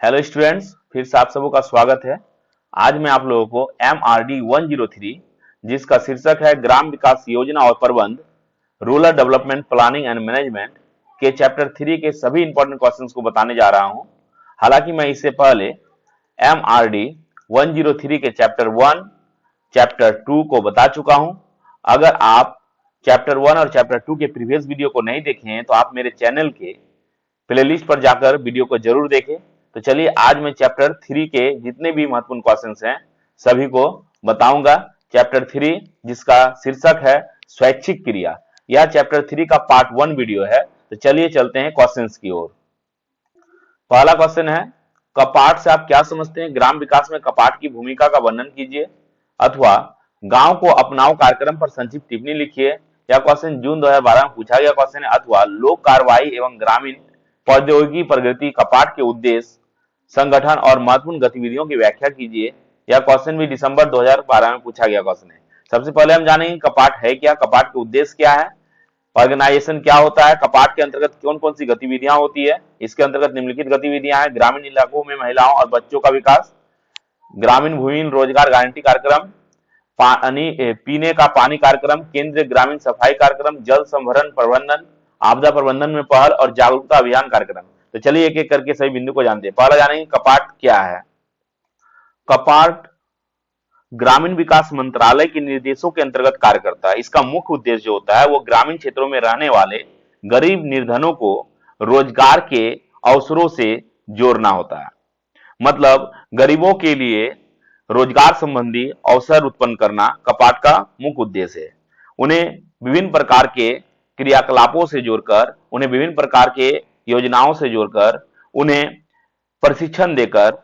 Hello students, फिर से आप सबों का स्वागत है। आज मैं आप लोगों को MRD 103 जिसका शीर्षक है ग्राम विकास योजना और प्रबंध, rural development planning and management के चैप्टर 3 के सभी इंपॉर्टेंट क्वेश्चंस को बताने जा रहा हूं। हालांकि मैं इससे पहले MRD 103 के चैप्टर 1, चैप्टर 2 को बता चुका हूं। अगर आप चैप्टर 1 और चैप्टर 2 के प्रीवियस वीडियो को नहीं देखे हैं तो आप मेरे चैनल के प्लेलिस्ट पर जाकर वीडियो को जरूर देखें। तो चलिए आज मैं चैप्टर 3 के जितने भी महत्वपूर्ण क्वेश्चंस हैं सभी को बताऊंगा। चैप्टर 3 जिसका शीर्षक है स्वैच्छिक क्रिया, यह चैप्टर 3 का पार्ट 1 वीडियो है। तो चलिए चलते हैं क्वेश्चंस की ओर। पहला क्वेश्चन है, कपाट से आप क्या समझते हैं? ग्राम विकास में कपाट की भूमिका का वर्णन कीजिए, अथवा गांव को अपनाओ कार्यक्रम पर संक्षिप्त टिप्पणी लिखिए। यह क्वेश्चन जून 2012 में पूछा गया क्वेश्चन है। अथवा लोक कार्रवाई एवं ग्रामीण प्रौद्योगिकी प्रगति, कपाट के उद्देश्य, संगठन और महत्वपूर्ण गतिविधियों की व्याख्या कीजिए। यह क्वेश्चन भी दिसंबर 2012 में पूछा गया क्वेश्चन है। सबसे पहले हम जानेंगे कपाट है क्या, कपाट के उद्देश्य क्या है, ऑर्गेनाइजेशन क्या होता है, कपाट के अंतर्गत कौन कौन सी गतिविधियां होती है। इसके अंतर्गत निम्नलिखित गतिविधियां हैं: ग्रामीण इलाकों में महिलाओं और बच्चों का विकास, ग्रामीण भूमिहीन रोजगार गारंटी कार्यक्रम, पानी पीने का पानी कार्यक्रम, केंद्रीय ग्रामीण सफाई कार्यक्रम, जल संभरण प्रबंधन, आपदा प्रबंधन में पहल और जागरूकता अभियान कार्यक्रम। तो चलिए एक एक करके सभी बिंदु को जानते हैं। पहला जानेंगे कपाट क्या है। कपाट ग्रामीण विकास मंत्रालय के निर्देशों के अंतर्गत कार्य करता है। इसका मुख्य उद्देश्य जो होता है वो ग्रामीण क्षेत्रों में रहने वाले गरीब निर्धनों को रोजगार के अवसरों से जोड़ना होता है। मतलब गरीबों के लिए रोजगार संबंधी अवसर उत्पन्न करना कपाट का मुख्य उद्देश्य है। उन्हें विभिन्न प्रकार के क्रियाकलापों से जोड़कर, उन्हें विभिन्न प्रकार के योजनाओं से जोड़कर, उन्हें प्रशिक्षण देकर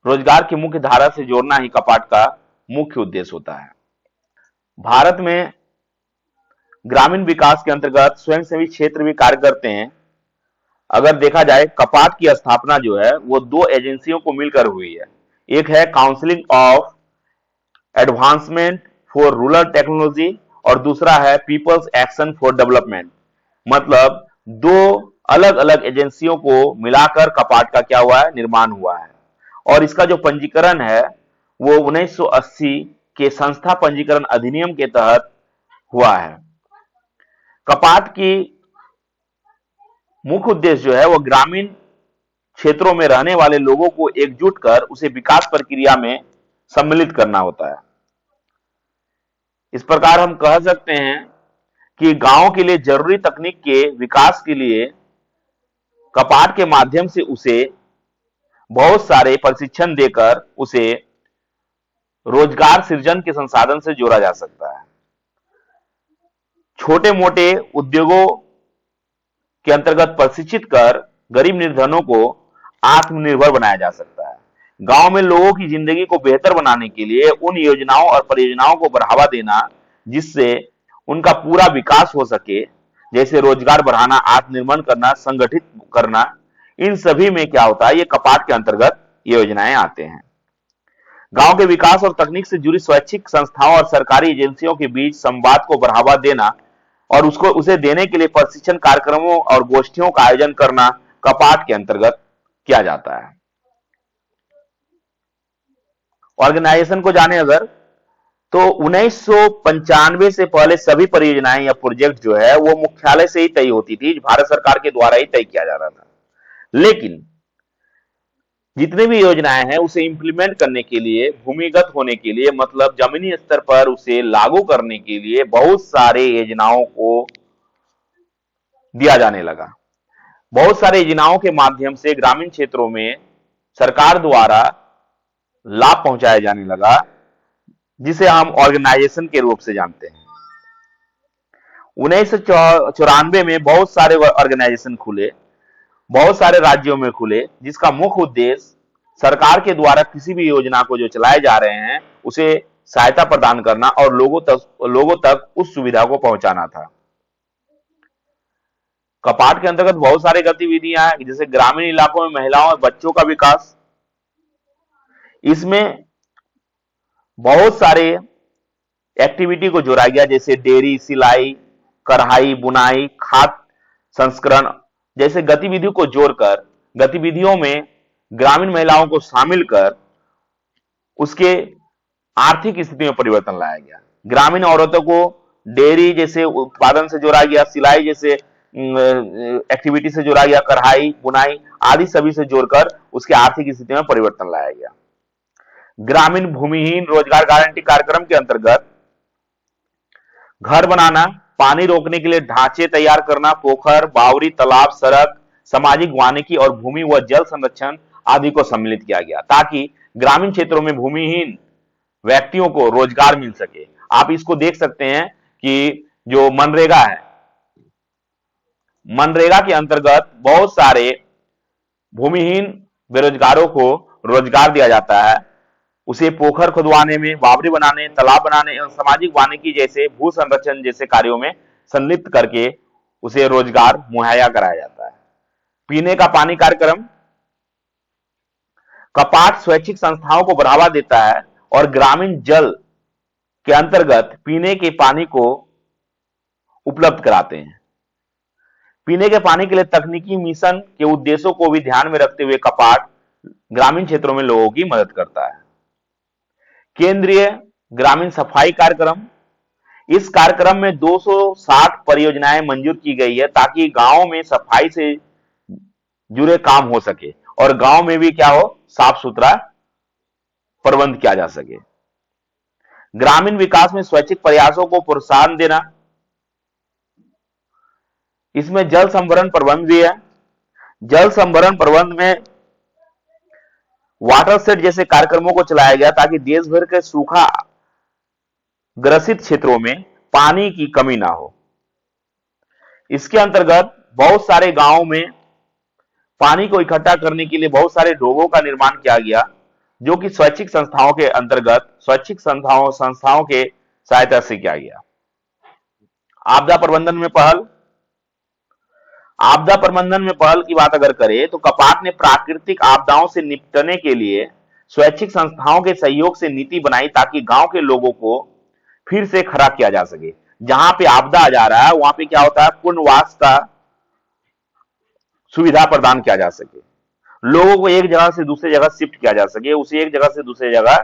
रोजगार की मुख्य धारा से जोड़ना ही कपाट का मुख्य उद्देश्य होता है। भारत में ग्रामीण विकास के अंतर्गत स्वयंसेवी क्षेत्र भी कार्य करते हैं। अगर देखा जाए कपाट की स्थापना जो है वो दो एजेंसियों को मिलकर हुई है। एक है counselling of advancement for rural technology और दूसरा है पीपल्स एक्शन फॉर डेवलपमेंट। मतलब दो अलग अलग एजेंसियों को मिलाकर कपाट का क्या हुआ है, निर्माण हुआ है। और इसका जो पंजीकरण है वो 1980 के संस्था पंजीकरण अधिनियम के तहत हुआ है। कपाट की मुख्य उद्देश्य जो है वो ग्रामीण क्षेत्रों में रहने वाले लोगों को एकजुट कर उसे विकास प्रक्रिया में सम्मिलित करना होता है। इस प्रकार हम कह सकते हैं कि गांव के लिए जरूरी तकनीक के विकास के लिए कपाट के माध्यम से उसे बहुत सारे प्रशिक्षण देकर उसे रोजगार सृजन के संसाधन से जोड़ा जा सकता है। छोटे मोटे उद्योगों के अंतर्गत प्रशिक्षित कर गरीब निर्धनों को आत्मनिर्भर बनाया जा सकता है। गांव में लोगों की जिंदगी को बेहतर बनाने के लिए उन योजनाओं और परियोजनाओं को बढ़ावा देना जिससे उनका पूरा विकास हो सके, जैसे रोजगार बढ़ाना, आत्मनिर्भर करना, संगठित करना, इन सभी में क्या होता है, ये कपाट के अंतर्गत योजनाएं आते हैं। गांव के विकास और तकनीक से जुड़ी स्वैच्छिक संस्थाओं और सरकारी एजेंसियों के बीच संवाद को बढ़ावा देना और उसे देने के लिए प्रशिक्षण कार्यक्रमों और गोष्ठियों का आयोजन करना कपाट के अंतर्गत किया जाता है। ऑर्गेनाइजेशन को जाने अगर तो 1995 से पहले सभी परियोजनाएं या प्रोजेक्ट जो है वो मुख्यालय से ही तय होती थी, भारत सरकार के द्वारा ही तय किया जा रहा था। लेकिन जितनी भी योजनाएं हैं उसे इंप्लीमेंट करने के लिए, भूमिगत होने के लिए, मतलब जमीनी स्तर पर उसे लागू करने के लिए बहुत सारे योजनाओं को दिया जाने लगा। बहुत सारे योजनाओं के माध्यम से ग्रामीण क्षेत्रों में सरकार द्वारा लाभ पहुंचाया जाने लगा, जिसे हम ऑर्गेनाइजेशन के रूप से जानते हैं। 1994 में बहुत सारे ऑर्गेनाइजेशन खुले, बहुत सारे राज्यों में खुले, जिसका मुख्य उद्देश्य सरकार के द्वारा किसी भी योजना को जो चलाए जा रहे हैं उसे सहायता प्रदान करना और लोगों तक उस सुविधा को पहुंचाना था। कपाट के अंतर्गत बहुत सारी गतिविधियां हैं, जैसे ग्रामीण इलाकों में महिलाओं और बच्चों का विकास। इसमें बहुत सारे एक्टिविटी को जोड़ा गया, जैसे डेयरी, सिलाई, कढ़ाई, बुनाई, खाद संस्करण जैसे गतिविधियों को जोड़कर गतिविधियों में ग्रामीण महिलाओं को शामिल कर उसके आर्थिक स्थिति में परिवर्तन लाया गया। ग्रामीण औरतों को डेयरी जैसे उत्पादन से जोड़ा गया, सिलाई जैसे एक्टिविटी से जोड़ा गया, कढ़ाई बुनाई आदि सभी से जोड़कर उसके आर्थिक स्थिति में परिवर्तन लाया गया। ग्रामीण भूमिहीन रोजगार गारंटी कार्यक्रम के अंतर्गत घर बनाना, पानी रोकने के लिए ढांचे तैयार करना, पोखर, बावड़ी, तालाब, सड़क, सामाजिक वानिकी और भूमि व जल संरक्षण आदि को सम्मिलित किया गया ताकि ग्रामीण क्षेत्रों में भूमिहीन व्यक्तियों को रोजगार मिल सके। आप इसको देख सकते हैं कि जो मनरेगा है, मनरेगा के अंतर्गत बहुत सारे भूमिहीन बेरोजगारों को रोजगार दिया जाता है। उसे पोखर खुदवाने में, बावड़ी बनाने, तालाब बनाने एवं सामाजिक वानिकी जैसे भू संरक्षण जैसे कार्यों में संलिप्त करके उसे रोजगार मुहैया कराया जाता है। पीने का पानी कार्यक्रम, कपाट स्वैच्छिक संस्थाओं को बढ़ावा देता है और ग्रामीण जल के अंतर्गत पीने के पानी को उपलब्ध कराते हैं। पीने के पानी के लिए तकनीकी मिशन के उद्देश्यों को भी ध्यान में रखते हुए कपाट ग्रामीण क्षेत्रों में लोगों की मदद करता है। केंद्रीय ग्रामीण सफाई कार्यक्रम, इस कार्यक्रम में 260 परियोजनाएं मंजूर की गई है ताकि गांव में सफाई से जुड़े काम हो सके और गांव में भी क्या हो, साफ सुथरा प्रबंध किया जा सके। ग्रामीण विकास में स्वैच्छिक प्रयासों को प्रोत्साहन देना, इसमें जल संभरण प्रबंध भी है। जल संभरण प्रबंध में वाटर सेट जैसे कार्यक्रमों को चलाया गया ताकि देश भर के सूखा ग्रसित क्षेत्रों में पानी की कमी ना हो। इसके अंतर्गत बहुत सारे गांवों में पानी को इकट्ठा करने के लिए बहुत सारे डोगों का निर्माण किया गया, जो कि स्वैच्छिक संस्थाओं के अंतर्गत स्वैच्छिक संस्थाओं के सहायता से किया गया। आपदा प्रबंधन में पहल, आपदा प्रबंधन में पहल की बात अगर करें तो कपाट ने प्राकृतिक आपदाओं से निपटने के लिए स्वैच्छिक संस्थाओं के सहयोग से नीति बनाई ताकि गांव के लोगों को फिर से खड़ा किया जा सके। जहां पे आपदा आ जा रहा है वहां पे क्या होता है, पुनर्वास का सुविधा प्रदान किया जा सके, लोगों को एक जगह से दूसरी जगह शिफ्ट किया जा सके, उसे एक जगह से दूसरी जगह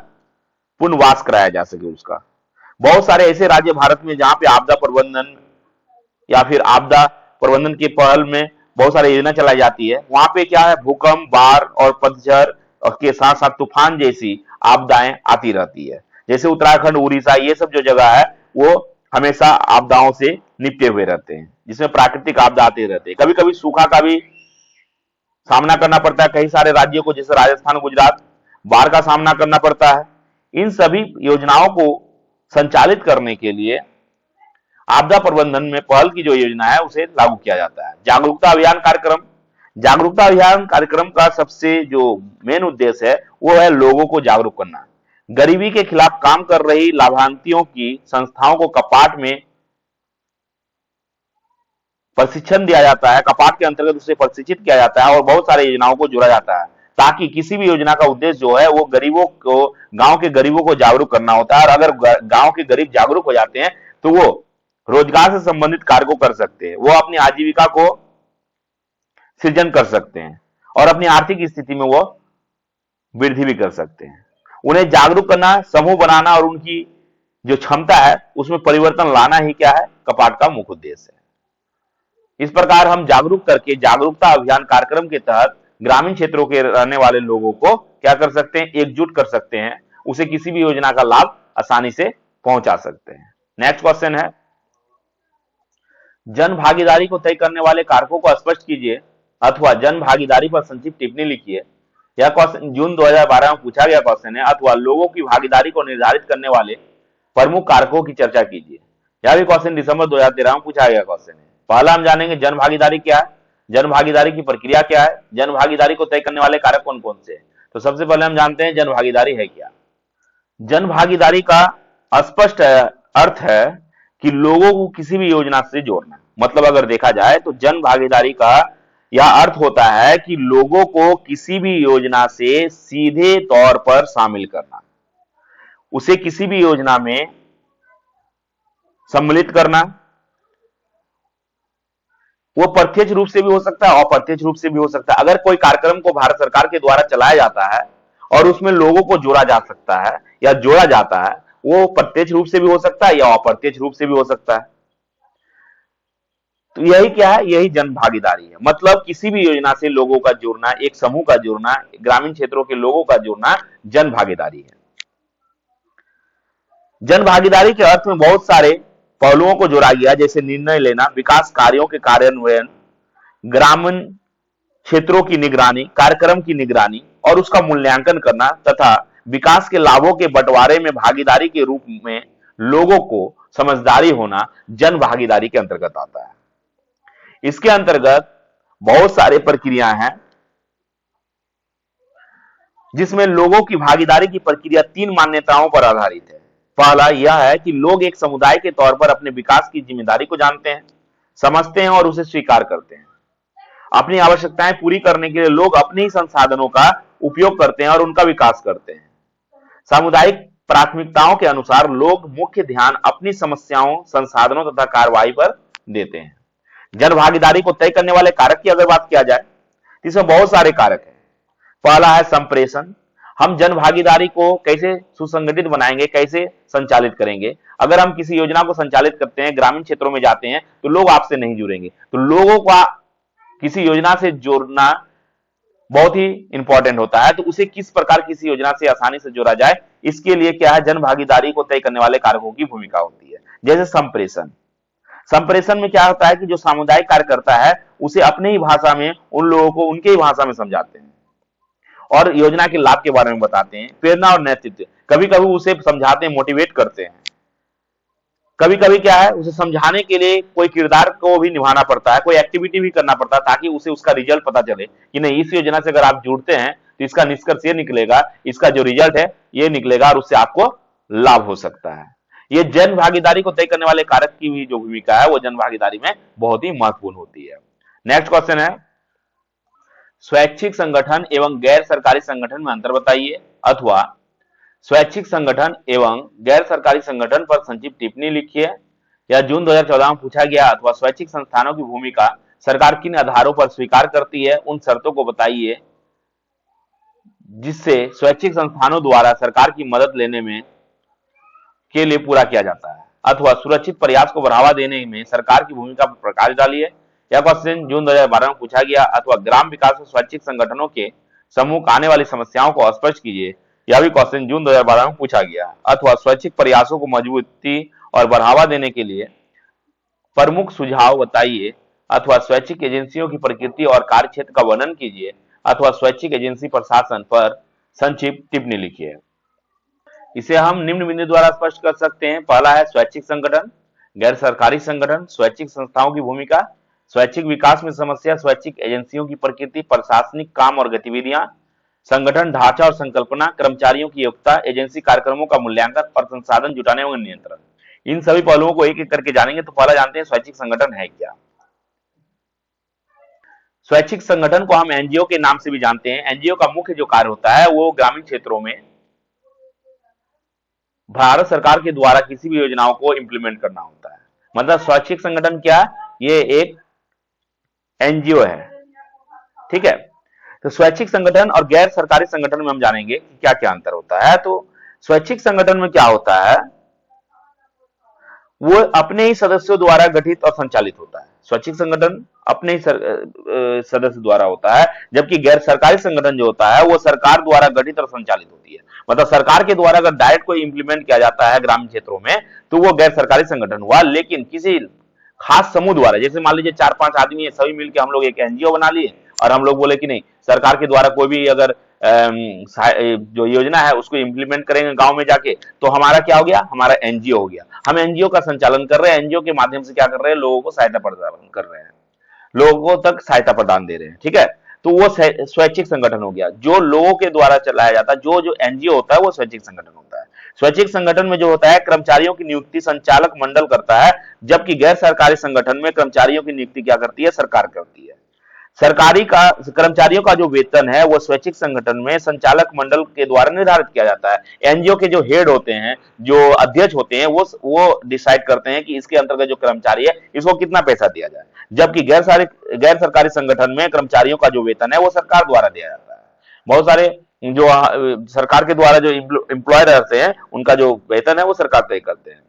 पुनर्वास कराया जा सके उसका। बहुत सारे ऐसे राज्य भारत में जहां पे आपदा प्रबंधन या फिर आपदा प्रबंधन की पहल में बहुत सारी योजना चलाई जाती है, वहां पे क्या है, भूकंप, बाढ़ और पतझड़ के साथ साथ तूफान जैसी आपदाएं आती रहती है। जैसे उत्तराखंड, उड़ीसा, ये सब जो जगह है वो हमेशा आपदाओं से निपटे हुए रहते हैं, जिसमें प्राकृतिक आपदा आते रहते हैं। कभी कभी सूखा का भी सामना करना पड़ता है कई सारे राज्यों को, जैसे राजस्थान, गुजरात, बाढ़ का सामना करना पड़ता है। इन सभी योजनाओं को संचालित करने के लिए आपदा प्रबंधन में पहल की जो योजना है उसे लागू किया जाता है। जागरूकता अभियान कार्यक्रम, जागरूकता अभियान कार्यक्रम का सबसे जो मेन उद्देश्य है वो है लोगों को जागरूक करना। गरीबी के खिलाफ काम कर रही लाभार्थियों की संस्थाओं को कपाट में प्रशिक्षण दिया जाता है, कपाट के अंतर्गत उसे प्रशिक्षित किया जाता है और बहुत सारी योजनाओं को जोड़ा जाता है ताकि किसी भी योजना का उद्देश्य जो है वो गरीबों को, गांव के गरीबों को जागरूक करना होता है। और अगर गांव के गरीब जागरूक हो जाते हैं तो वो रोजगार से संबंधित कार्य को कर सकते हैं, वो अपनी आजीविका को सृजन कर सकते हैं और अपनी आर्थिक स्थिति में वो वृद्धि भी कर सकते हैं। उन्हें जागरूक करना, समूह बनाना और उनकी जो क्षमता है उसमें परिवर्तन लाना ही क्या है, कपाट का मुख्य उद्देश्य है। इस प्रकार हम जागरूक करके जागरूकता अभियान कार्यक्रम के तहत ग्रामीण क्षेत्रों के रहने वाले लोगों को क्या कर सकते हैं, एकजुट कर सकते हैं, उसे किसी भी योजना का लाभ आसानी से पहुंचा सकते हैं। नेक्स्ट क्वेश्चन है, जन भागीदारी को तय करने वाले कारकों को स्पष्ट कीजिए अथवा जन भागीदारी पर संक्षिप्त टिप्पणी लिखिए। यह क्वेश्चन जून 2012 में पूछा गया क्वेश्चन है। अथवा लोगों की भागीदारी को निर्धारित करने वाले प्रमुख कारकों की चर्चा कीजिए। यह भी क्वेश्चन दिसंबर 2013 में पूछा गया क्वेश्चन है। पहला हम जानेंगे जन भागीदारी क्या है, जन भागीदारी की प्रक्रिया क्या है, जन भागीदारी को तय करने वाले कारक कौन कौन से हैं। तो सबसे पहले हम जानते हैं जन भागीदारी है क्या। जन भागीदारी का स्पष्ट अर्थ है कि लोगों को किसी भी योजना से जोड़ना। मतलब अगर देखा जाए तो जन भागीदारी का यह अर्थ होता है कि लोगों को किसी भी योजना से सीधे तौर पर शामिल करना, उसे किसी भी योजना में सम्मिलित करना, वो प्रत्यक्ष रूप से भी हो सकता है, अप्रत्यक्ष रूप से भी हो सकता है। अगर कोई कार्यक्रम को भारत सरकार के द्वारा चलाया जाता है और उसमें लोगों को जोड़ा जा सकता है या जोड़ा जाता है, वो प्रत्यक्ष रूप से भी हो सकता है या अप्रत्यक्ष रूप से भी हो सकता है। तो यही क्या है, यही जन भागीदारी है। मतलब किसी भी योजना से लोगों का जुड़ना, एक समूह का जुड़ना, ग्रामीण क्षेत्रों के लोगों का जुड़ना जन भागीदारी है। जन भागीदारी के अर्थ में बहुत सारे पहलुओं को जोड़ा गया, जैसे निर्णय लेना, विकास कार्यों के कार्यान्वयन, ग्रामीण क्षेत्रों की निगरानी, कार्यक्रम की निगरानी और उसका मूल्यांकन करना, तथा विकास के लाभों के बंटवारे में भागीदारी के रूप में लोगों को समझदारी होना जन भागीदारी के अंतर्गत आता है। इसके अंतर्गत बहुत सारे प्रक्रिया हैं, जिसमें लोगों की भागीदारी की प्रक्रिया 3 मान्यताओं पर आधारित है। पहला यह है कि लोग एक समुदाय के तौर पर अपने विकास की जिम्मेदारी को जानते हैं, समझते हैं और उसे स्वीकार करते हैं। अपनी आवश्यकताएं पूरी करने के लिए लोग अपने ही संसाधनों का उपयोग करते हैं और उनका विकास करते हैं। सामुदायिक प्राथमिकताओं के अनुसार लोग मुख्य ध्यान अपनी समस्याओं, संसाधनों तथा कार्रवाई पर देते हैं। जन भागीदारी को तय करने वाले कारक की अगर बात किया जाए तो इसमें बहुत सारे कारक हैं। पहला है संप्रेषण। हम जन भागीदारी को कैसे सुसंगठित बनाएंगे, कैसे संचालित करेंगे। अगर हम किसी योजना को संचालित करते हैं, ग्रामीण क्षेत्रों में जाते हैं, तो लोग आपसे नहीं जुड़ेंगे। तो लोगों का किसी योजना से जोड़ना बहुत ही इंपॉर्टेंट होता है। तो उसे किस प्रकार किसी योजना से आसानी से जोड़ा जाए, इसके लिए क्या है, जन भागीदारी को तय करने वाले कारकों की भूमिका होती है। जैसे संप्रेषण। संप्रेषण में क्या होता है कि जो सामुदायिक कार्य करता है उसे अपने ही भाषा में उन लोगों को उनके ही भाषा में समझाते हैं और योजना के लाभ के बारे में बताते हैं। प्रेरणा और नेतृत्व। कभी कभी उसे समझाते हैं, मोटिवेट करते हैं। कभी कभी क्या है, उसे समझाने के लिए कोई किरदार को भी निभाना पड़ता है, कोई एक्टिविटी भी करना पड़ता है, ताकि उसे उसका रिजल्ट पता चले कि नहीं, इस योजना से अगर आप जुड़ते हैं तो इसका निष्कर्ष ये निकलेगा, इसका जो रिजल्ट है ये निकलेगा और उससे आपको लाभ हो सकता है। ये जन भागीदारी को तय करने वाले कारक की भी जो भूमिका है वो जन भागीदारी में बहुत ही महत्वपूर्ण होती है। नेक्स्ट क्वेश्चन है, स्वैच्छिक संगठन एवं गैर सरकारी संगठन में अंतर बताइए, अथवा स्वैच्छिक संगठन एवं गैर सरकारी संगठन पर संक्षिप्त टिप्पणी लिखिए। यह जून 2014 में पूछा गया। अथवा स्वैच्छिक संस्थानों की भूमिका सरकार किन आधारों पर स्वीकार करती है, उन शर्तों को बताइए जिससे स्वैच्छिक संस्थानों द्वारा सरकार की मदद लेने में के लिए पूरा किया जाता है। अथवा सुरक्षित प्रयास को बढ़ावा देने में सरकार की भूमिका पर प्रकाश डालिए। यह क्वेश्चन जून 2012 में पूछा गया। अथवा ग्राम विकास में स्वैच्छिक संगठनों के समूह को आने वाली समस्याओं को स्पष्ट कीजिए। यह भी क्वेश्चन जून 2012 में पूछा गया। अथवा स्वैच्छिक प्रयासों को मजबूती और बढ़ावा देने के लिए प्रमुख सुझाव बताइए। अथवा स्वैच्छिक एजेंसियों की प्रकृति और कार्य क्षेत्र का वर्णन कीजिए। अथवा स्वैच्छिक एजेंसी प्रशासन पर संक्षिप्त टिप्पणी लिखिए। इसे हम निम्न बिंदु द्वारा स्पष्ट कर सकते हैं। पहला है स्वैच्छिक संगठन, गैर सरकारी संगठन, स्वैच्छिक संस्थाओं की भूमिका, स्वैच्छिक विकास में समस्या, स्वैच्छिक एजेंसियों की प्रकृति, प्रशासनिक काम और गतिविधियां, संगठन ढांचा और संकल्पना, कर्मचारियों की योग्यता, एजेंसी कार्यक्रमों का मूल्यांकन और संसाधन जुटाने एवं नियंत्रण। इन सभी पहलुओं को एक एक करके जानेंगे। तो पहला जानते हैं स्वैच्छिक संगठन है क्या। स्वैच्छिक संगठन को हम एनजीओ के नाम से भी जानते हैं। एनजीओ का मुख्य जो कार्य होता है वो ग्रामीण क्षेत्रों में भारत सरकार के द्वारा किसी भी योजनाओं को इंप्लीमेंट करना होता है। मतलब स्वैच्छिक संगठन क्या, ये एक एनजीओ है। ठीक है। तो स्वैच्छिक संगठन और गैर सरकारी संगठन में हम जानेंगे कि क्या क्या अंतर होता है। तो स्वैच्छिक संगठन में क्या होता है, वो अपने ही सदस्यों द्वारा गठित और संचालित होता है। स्वैच्छिक संगठन अपने ही सदस्य द्वारा होता है, जबकि गैर सरकारी संगठन जो होता है वो सरकार द्वारा गठित और संचालित होती है। मतलब सरकार के द्वारा अगर डायरेक्ट कोई इंप्लीमेंट किया जाता है ग्रामीण क्षेत्रों में तो वो गैर सरकारी संगठन हुआ। लेकिन किसी खास समूह द्वारा, जैसे मान लीजिए 4-5 आदमी है, सभी मिलकर हम लोग एक एनजीओ बना लिए और हम लोग बोले कि नहीं, सरकार के द्वारा कोई भी अगर जो योजना है उसको इंप्लीमेंट करेंगे गांव में जाके, तो हमारा क्या हो गया, हमारा एनजीओ हो गया। हम एनजीओ का संचालन कर रहे हैं, एनजीओ के माध्यम से क्या कर रहे हैं, लोगों को सहायता प्रदान कर रहे हैं, लोगों तक सहायता प्रदान दे रहे हैं। ठीक है। तो वो स्वैच्छिक संगठन हो गया, जो लोगों के द्वारा चलाया जाता है। जो एनजीओ होता है वो स्वैच्छिक संगठन होता है। स्वैच्छिक संगठन में जो होता है कर्मचारियों की नियुक्ति संचालक मंडल करता है, जबकि गैर सरकारी संगठन में कर्मचारियों की नियुक्ति क्या करती है, सरकार करती है। सरकारी का कर्मचारियों का जो वेतन है वो स्वैच्छिक संगठन में संचालक मंडल के द्वारा निर्धारित किया जाता है। एनजीओ के जो हेड होते हैं, जो अध्यक्ष होते हैं, वो डिसाइड करते हैं कि इसके अंतर्गत जो कर्मचारी है इसको कितना पैसा दिया जाए। जबकि गैर सरकारी संगठन में कर्मचारियों का जो वेतन है वो सरकार द्वारा दिया जाता है। बहुत सारे जो सरकार के द्वारा जो एम्प्लॉय रहते हैं उनका जो वेतन है वो सरकार तय करते हैं।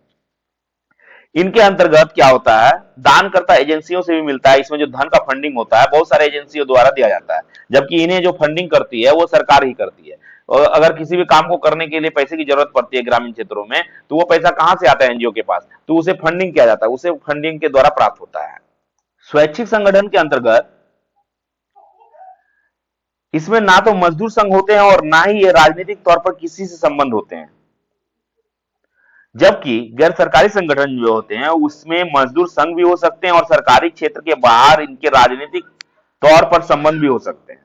इनके अंतर्गत क्या होता है, दानकर्ता एजेंसियों से भी मिलता है। इसमें जो धन का फंडिंग होता है बहुत सारे एजेंसियों द्वारा दिया जाता है, जबकि इन्हें जो फंडिंग करती है वो सरकार ही करती है। और अगर किसी भी काम को करने के लिए पैसे की जरूरत पड़ती है ग्रामीण क्षेत्रों में, तो वो पैसा कहां से आता है एनजीओ के पास, तो उसे फंडिंग किया जाता है, उसे फंडिंग के द्वारा प्राप्त होता है। स्वैच्छिक संगठन के अंतर्गत इसमें ना तो मजदूर संघ होते हैं और ना ही ये राजनीतिक तौर पर किसी से संबंध होते हैं। जबकि गैर सरकारी संगठन जो होते हैं उसमें मजदूर संघ भी हो सकते हैं और सरकारी क्षेत्र के बाहर इनके राजनीतिक तौर पर संबंध भी हो सकते हैं।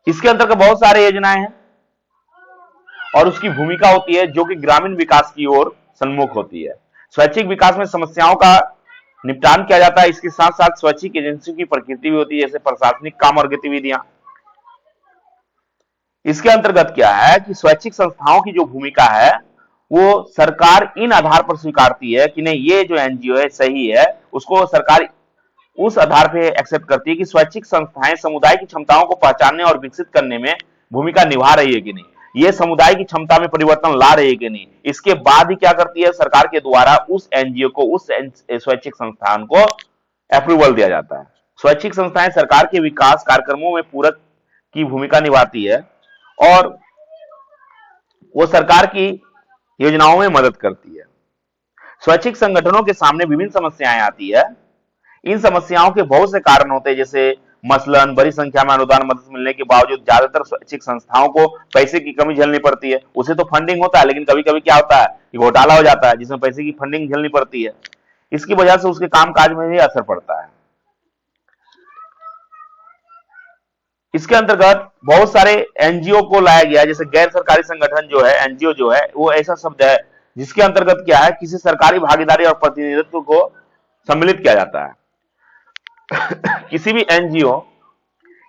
इसके अंतर्गत बहुत सारे योजनाएं हैं और उसकी भूमिका होती है जो कि ग्रामीण विकास की ओर सन्मुख होती है। स्वैच्छिक विकास में समस्याओं का निपटान किया जाता है। इसके साथ साथ स्वैच्छिक एजेंसियों की प्रकृति भी होती है, जैसे प्रशासनिक काम और गतिविधियां। इसके अंतर्गत क्या है कि स्वैच्छिक संस्थाओं की जो भूमिका है वो सरकार इन आधार पर स्वीकारती है कि नहीं ये जो एनजीओ है सही है, उसको सरकार उस आधार पे एक्सेप्ट करती है कि स्वैच्छिक संस्थाएं समुदाय की क्षमताओं को पहचानने और विकसित करने में भूमिका निभा रही है कि नहीं, ये समुदाय की क्षमता में परिवर्तन ला रही है कि नहीं। इसके बाद ही क्या करती है सरकार के द्वारा उस एनजीओ को, उस स्वैच्छिक संस्थान को अप्रूवल दिया जाता है। स्वैच्छिक संस्थाएं सरकार के विकास कार्यक्रमों में पूरक की भूमिका निभाती है और वो सरकार की योजनाओं में मदद करती है। स्वैच्छिक संगठनों के सामने विभिन्न समस्याएं आती है। इन समस्याओं के बहुत से कारण होते हैं, जैसे मसलन बड़ी संख्या में अनुदान मदद मिलने के बावजूद ज्यादातर स्वैच्छिक संस्थाओं को पैसे की कमी झेलनी पड़ती है। उसे तो फंडिंग होता है, लेकिन कभी कभी क्या होता है कि घोटाला हो जाता है जिसमें पैसे की फंडिंग झेलनी पड़ती है। इसकी वजह से उसके कामकाज में भी असर पड़ता है। इसके अंतर्गत बहुत सारे एनजीओ को लाया गया है, जैसे गैर सरकारी संगठन जो है, एनजीओ जो है वो ऐसा शब्द है जिसके अंतर्गत क्या है किसी सरकारी भागीदारी और प्रतिनिधित्व को सम्मिलित किया जाता है। किसी भी एनजीओ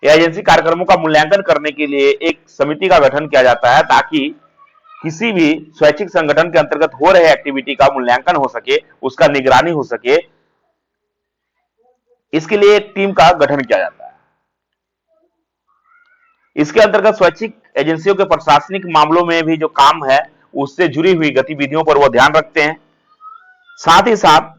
या एजेंसी कार्यक्रमों का मूल्यांकन करने के लिए एक समिति का गठन किया जाता है ताकि किसी भी स्वैच्छिक संगठन के अंतर्गत हो रहे एक्टिविटी का मूल्यांकन हो सके, उसका निगरानी हो सके। इसके लिए एक टीम का गठन किया जाता है। इसके अंतर्गत स्वैच्छिक एजेंसियों के प्रशासनिक मामलों में भी जो काम है उससे जुड़ी हुई गतिविधियों पर वो ध्यान रखते हैं। साथ ही साथ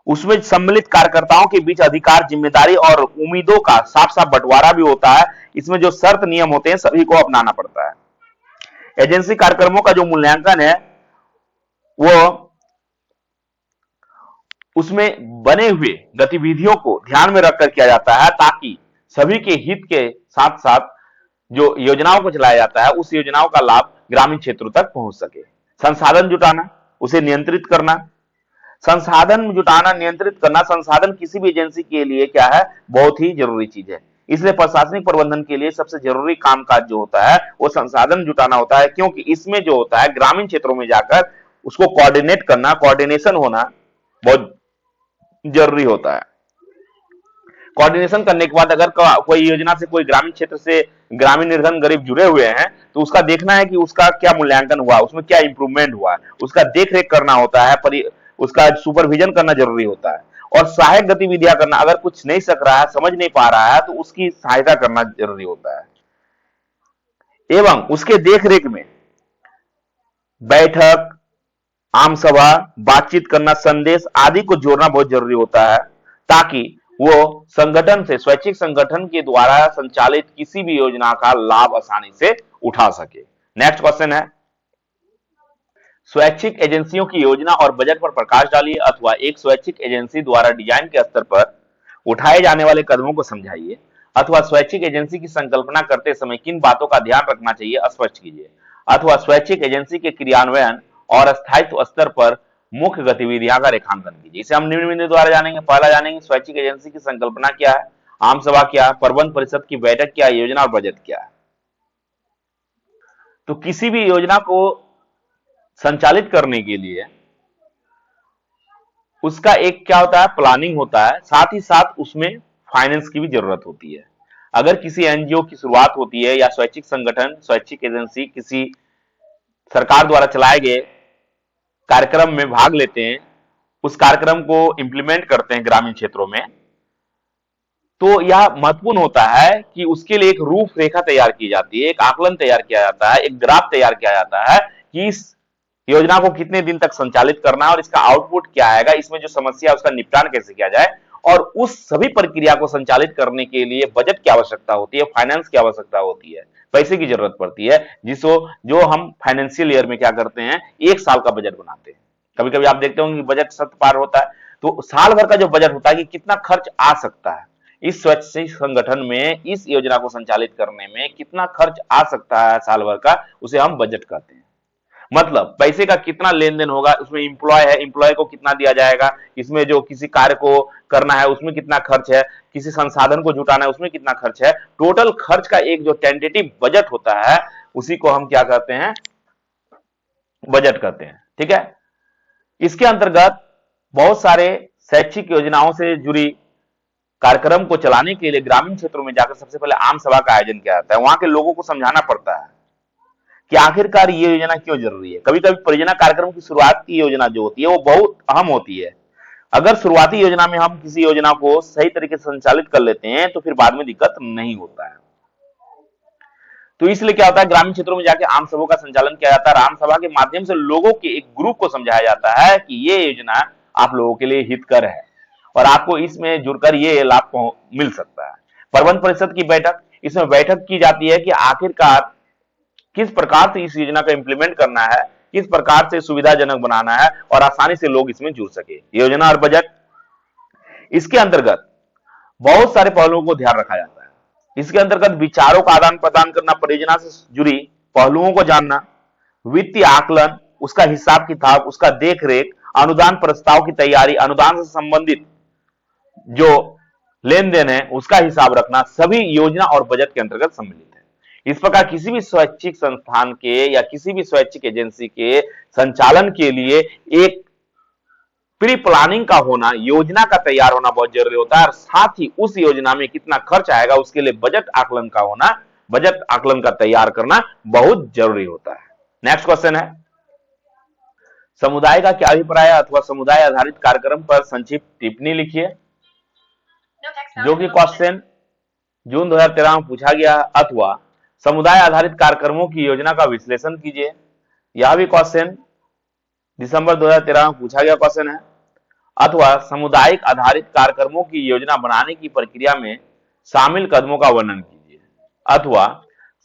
उसमें सम्मिलित कार्यकर्ताओं के बीच अधिकार, जिम्मेदारी और उम्मीदों का साफ साफ बंटवारा भी होता है। इसमें जो शर्त नियम होते हैं सभी को अपनाना पड़ता है। एजेंसी कार्यक्रमों का जो मूल्यांकन है वो उसमें बने हुए गतिविधियों को ध्यान में रखकर किया जाता है ताकि सभी के हित के साथ साथ जो योजनाओं को चलाया जाता है उस योजनाओं का लाभ ग्रामीण क्षेत्रों तक पहुंच सके। संसाधन जुटाना, उसे नियंत्रित करना। संसाधन जुटाना, नियंत्रित करना, संसाधन किसी भी एजेंसी के लिए क्या है बहुत ही जरूरी चीज है। इसलिए प्रशासनिक प्रबंधन के लिए सबसे जरूरी कामकाज जो होता है वो संसाधन जुटाना होता है, क्योंकि इसमें जो होता है ग्रामीण क्षेत्रों में जाकर उसको कोऑर्डिनेट करना, कोऑर्डिनेशन होना बहुत जरूरी होता है। कोऑर्डिनेशन करने के बाद अगर कोई योजना से कोई ग्रामीण क्षेत्र से ग्रामीण निर्धन गरीब जुड़े हुए हैं तो उसका देखना है कि उसका क्या मूल्यांकन हुआ, उसमें क्या इंप्रूवमेंट हुआ, उसका देख रेख करना होता है, उसका सुपरविजन करना जरूरी होता है और सहायक गतिविधियां करना। अगर कुछ नहीं सक रहा है, समझ नहीं पा रहा है तो उसकी सहायता करना जरूरी होता है। एवं उसके देख रेख में बैठक, आम सभा, बातचीत करना, संदेश आदि को जोड़ना बहुत जरूरी होता है ताकि वो संगठन से, स्वैच्छिक संगठन के द्वारा संचालित किसी भी योजना का लाभ आसानी से उठा सके। नेक्स्ट क्वेश्चन है, स्वैच्छिक एजेंसियों की योजना और बजट पर प्रकाश डालिए अथवा एक स्वैच्छिक एजेंसी द्वारा डिजाइन के स्तर पर उठाए जाने वाले कदमों को समझाइए अथवा स्वैच्छिक एजेंसी की संकल्पना करते समय किन बातों का ध्यान रखना चाहिए स्पष्ट कीजिए अथवा स्वैच्छिक एजेंसी के क्रियान्वयन और स्थायित्व स्तर पर मुख्य गतिविधियां का रेखांकन कीजिए। इसे हम निम्न बिंदु द्वारा जानेंगे। पहला जानेंगे स्वैच्छिक एजेंसी की संकल्पना क्या है, आम सभा क्या है, प्रबंध परिषद की बैठक क्या है, योजना और बजट क्या है। तो किसी भी योजना को संचालित करने के लिए उसका एक क्या होता है, प्लानिंग होता है, साथ ही साथ उसमें फाइनेंस की भी जरूरत होती है। अगर किसी एनजीओ की शुरुआत होती है या स्वैच्छिक संगठन, स्वैच्छिक एजेंसी किसी सरकार द्वारा चलाए गए कार्यक्रम में भाग लेते हैं, उस कार्यक्रम को इंप्लीमेंट करते हैं ग्रामीण क्षेत्रों में, तो यह महत्वपूर्ण होता है कि उसके लिए एक रूपरेखा तैयार की जाती है, एक आकलन तैयार किया जाता है, एक ग्राफ तैयार किया जाता है कि इस योजना को कितने दिन तक संचालित करना है और इसका आउटपुट क्या आएगा, इसमें जो समस्या है उसका निपटान कैसे किया जाए, और उस सभी प्रक्रिया को संचालित करने के लिए बजट की आवश्यकता होती है, फाइनेंस की आवश्यकता होती है, पैसे की जरूरत पड़ती है, जिसको जो हम फाइनेंशियल ईयर में क्या करते हैं, एक साल का बजट बनाते हैं। कभी कभी आप देखते होंगे बजट सत्य पार होता है, तो साल भर का जो बजट होता है कि कितना खर्च आ सकता है इस स्वैच्छिक संगठन में, इस योजना को संचालित करने में कितना खर्च आ सकता है साल भर का, उसे हम बजट कहते हैं। मतलब पैसे का कितना लेन देन होगा, उसमें इंप्लॉय है, इंप्लॉय को कितना दिया जाएगा, इसमें जो किसी कार्य को करना है उसमें कितना खर्च है, किसी संसाधन को जुटाना है उसमें कितना खर्च है, टोटल खर्च का एक जो टेंटेटिव बजट होता है उसी को हम क्या कहते हैं, बजट कहते हैं। ठीक है, इसके अंतर्गत बहुत सारे शैक्षिक योजनाओं से जुड़ी कार्यक्रम को चलाने के लिए ग्रामीण क्षेत्रों में जाकर सबसे पहले आम सभा का आयोजन किया जाता है। वहां के लोगों को समझाना पड़ता है कि आखिरकार ये योजना क्यों जरूरी है। कभी कभी परियोजना कार्यक्रम की शुरुआत की योजना जो होती है वो बहुत अहम होती है। अगर शुरुआती योजना में हम किसी योजना को सही तरीके से संचालित कर लेते हैं तो फिर बाद में दिक्कत नहीं होता है। तो इसलिए क्या होता है, ग्रामीण क्षेत्रों में जाके आम सभा का संचालन किया जाता है। आम सभा के माध्यम से लोगों के एक ग्रुप को समझाया जाता है कि ये योजना आप लोगों के लिए हितकर है और आपको इसमें जुड़कर ये लाभ मिल सकता है। प्रबंध परिषद की बैठक, इसमें बैठक की जाती है कि आखिरकार किस प्रकार से इस योजना को इंप्लीमेंट करना है, किस प्रकार से सुविधाजनक बनाना है और आसानी से लोग इसमें जुड़ सके। योजना और बजट, इसके अंतर्गत बहुत सारे पहलुओं को ध्यान रखा जाता है। इसके अंतर्गत विचारों का आदान प्रदान करना, परियोजना से जुड़ी पहलुओं को जानना, वित्तीय आकलन, उसका हिसाब किताब, उसका देख रेख, अनुदान प्रस्ताव की तैयारी, अनुदान से संबंधित जो लेन देन है उसका हिसाब रखना, सभी योजना और बजट के अंतर्गत सम्मिलित है। इस प्रकार किसी भी स्वैच्छिक संस्थान के या किसी भी स्वैच्छिक एजेंसी के संचालन के लिए एक प्री प्लानिंग का होना, योजना का तैयार होना बहुत जरूरी होता है और साथ ही उस योजना में कितना खर्च आएगा उसके लिए बजट आकलन का होना, बजट आकलन का तैयार करना बहुत जरूरी होता है। नेक्स्ट क्वेश्चन है, समुदाय का क्या अभिप्राय है अथवा समुदाय आधारित कार्यक्रम पर संक्षिप्त टिप्पणी लिखिए, जो कि क्वेश्चन जून 2013 में पूछा गया। अथवा समुदाय आधारित कार्यक्रमों की योजना का विश्लेषण कीजिए, यह भी क्वेश्चन दिसंबर 2013 में पूछा गया क्वेश्चन है। अथवा सामुदायिक आधारित कार्यक्रमों की योजना बनाने की प्रक्रिया में शामिल कदमों का वर्णन कीजिए। अथवा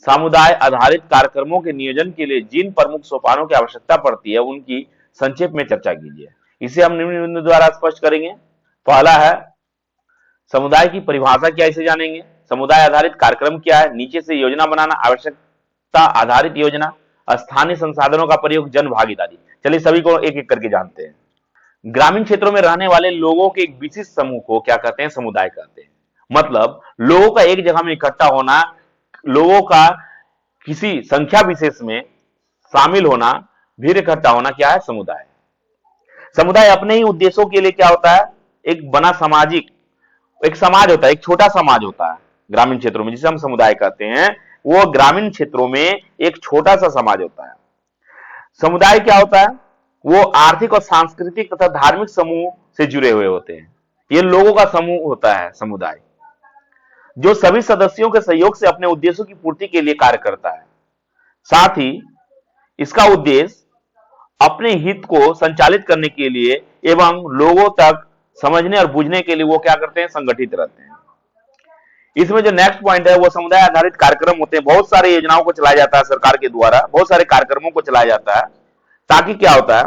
समुदाय आधारित कार्यक्रमों के नियोजन के लिए जिन प्रमुख सोपानों की आवश्यकता पड़ती है उनकी संक्षेप में चर्चा कीजिए। इसे हम निम्न बिंदु द्वारा स्पष्ट करेंगे। पहला है समुदाय की परिभाषा क्या, इसे जानेंगे। समुदाय आधारित कार्यक्रम क्या है, नीचे से योजना बनाना, आवश्यकता आधारित योजना, स्थानीय संसाधनों का प्रयोग, जन भागीदारी। चलिए सभी को एक एक करके जानते हैं। ग्रामीण क्षेत्रों में रहने वाले लोगों के एक विशिष्ट समूह को क्या कहते हैं, समुदाय कहते हैं। मतलब लोगों का एक जगह में इकट्ठा होना, लोगों का किसी संख्या विशेष में शामिल होना, भीड़ इकट्ठा होना क्या है, समुदाय। समुदाय अपने ही उद्देश्यों के लिए क्या होता है, एक बना सामाजिक एक समाज होता है, एक छोटा समाज होता है ग्रामीण क्षेत्रों में, जिसे हम समुदाय कहते हैं। वो ग्रामीण क्षेत्रों में एक छोटा सा समाज होता है। समुदाय क्या होता है, वो आर्थिक और सांस्कृतिक तथा धार्मिक समूह से जुड़े हुए होते हैं। ये लोगों का समूह होता है समुदाय, जो सभी सदस्यों के सहयोग से अपने उद्देश्यों की पूर्ति के लिए कार्य करता है। साथ ही इसका उद्देश्य अपने हित को संचालित करने के लिए एवं लोगों तक समझने और बुझने के लिए वो क्या करते हैं, संगठित रहते हैं। इसमें जो नेक्स्ट पॉइंट है वो समुदाय आधारित कार्यक्रम होते हैं। बहुत सारे योजनाओं को चलाया जाता है सरकार के द्वारा, बहुत सारे कार्यक्रमों को चलाया जाता है ताकि क्या होता है,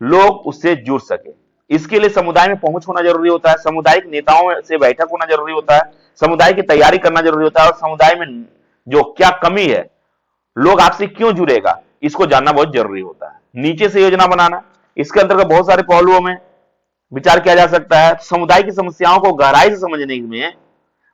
लोग उससे जुड़ सके। इसके लिए समुदाय में पहुंच होना जरूरी होता है, सामुदायिक नेताओं से बैठक होना जरूरी होता है, समुदाय की तैयारी करना जरूरी होता है और समुदाय में जो क्या कमी है, लोग आपसे क्यों जुड़ेगा, इसको जानना बहुत जरूरी होता है। नीचे से योजना बनाना, इसके अंतर्गत बहुत सारे पहलुओं में विचार किया जा सकता है। समुदाय की समस्याओं को गहराई से समझने में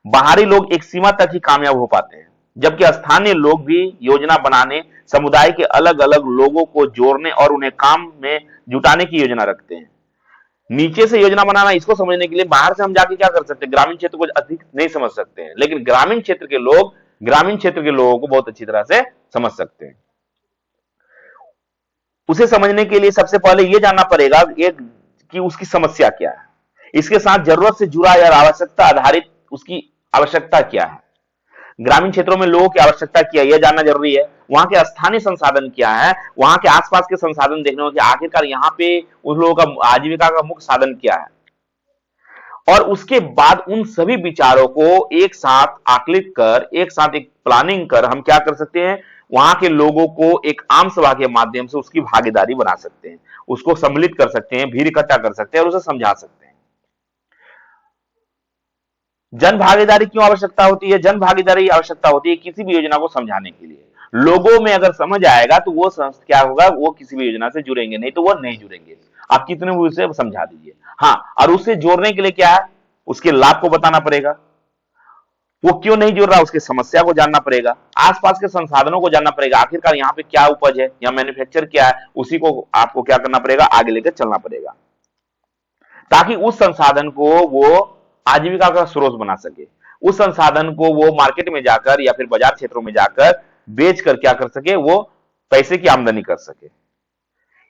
बाहरी लोग एक सीमा तक ही कामयाब हो पाते हैं, जबकि स्थानीय लोग भी योजना बनाने, समुदाय के अलग अलग लोगों को जोड़ने और उन्हें काम में जुटाने की योजना रखते हैं। नीचे से योजना बनाना, इसको समझने के लिए बाहर से हम जाके क्या कर सकते हैं, ग्रामीण क्षेत्र को अधिक नहीं समझ सकते हैं, लेकिन ग्रामीण क्षेत्र के लोग ग्रामीण क्षेत्र के लोगों को बहुत अच्छी तरह से समझ सकते हैं। उसे समझने के लिए सबसे पहले यह जानना पड़ेगा एक कि उसकी समस्या क्या है, इसके साथ जरूरत से जुड़ा या आवश्यकता आधारित उसकी आवश्यकता क्या है, ग्रामीण क्षेत्रों में लोगों की आवश्यकता क्या है यह जानना जरूरी है, वहां के स्थानीय संसाधन क्या है, वहां के आसपास के संसाधन देखने होंगे, आखिरकार यहाँ पे उन लोगों का आजीविका का मुख्य साधन क्या है, और उसके बाद उन सभी विचारों को एक साथ आकलित कर, एक साथ एक प्लानिंग कर हम क्या कर सकते हैं, वहां के लोगों को एक आम सभा के माध्यम से उसकी भागीदारी बना सकते हैं, उसको सम्मिलित कर सकते हैं, भीड़ इकट्ठा कर सकते हैं और उसे समझा सकते हैं। जन भागीदारी क्यों आवश्यकता होती है, जन भागीदारी आवश्यकता होती है किसी भी योजना को समझाने के लिए। लोगों में अगर समझ आएगा तो वो क्या होगा, वो किसी भी योजना से जुड़ेंगे, नहीं तो वो नहीं जुड़ेंगे। आप कितने भी उसे समझा दीजिए। हाँ, और उससे जोड़ने के लिए क्या है, उसके लाभ को बताना पड़ेगा, वो क्यों नहीं जुड़ रहा उसकी समस्या को जानना पड़ेगा, आसपास के संसाधनों को जानना पड़ेगा, आखिरकार यहाँ पे क्या उपज है या मैन्युफैक्चर क्या है, उसी को आपको क्या करना पड़ेगा, आगे लेकर चलना पड़ेगा, ताकि उस संसाधन को वो आजीविका का स्रोत बना सके, उस संसाधन को वो मार्केट में जाकर या फिर बाजार क्षेत्रों में जाकर बेच कर क्या कर सके, वो पैसे की आमदनी कर सके।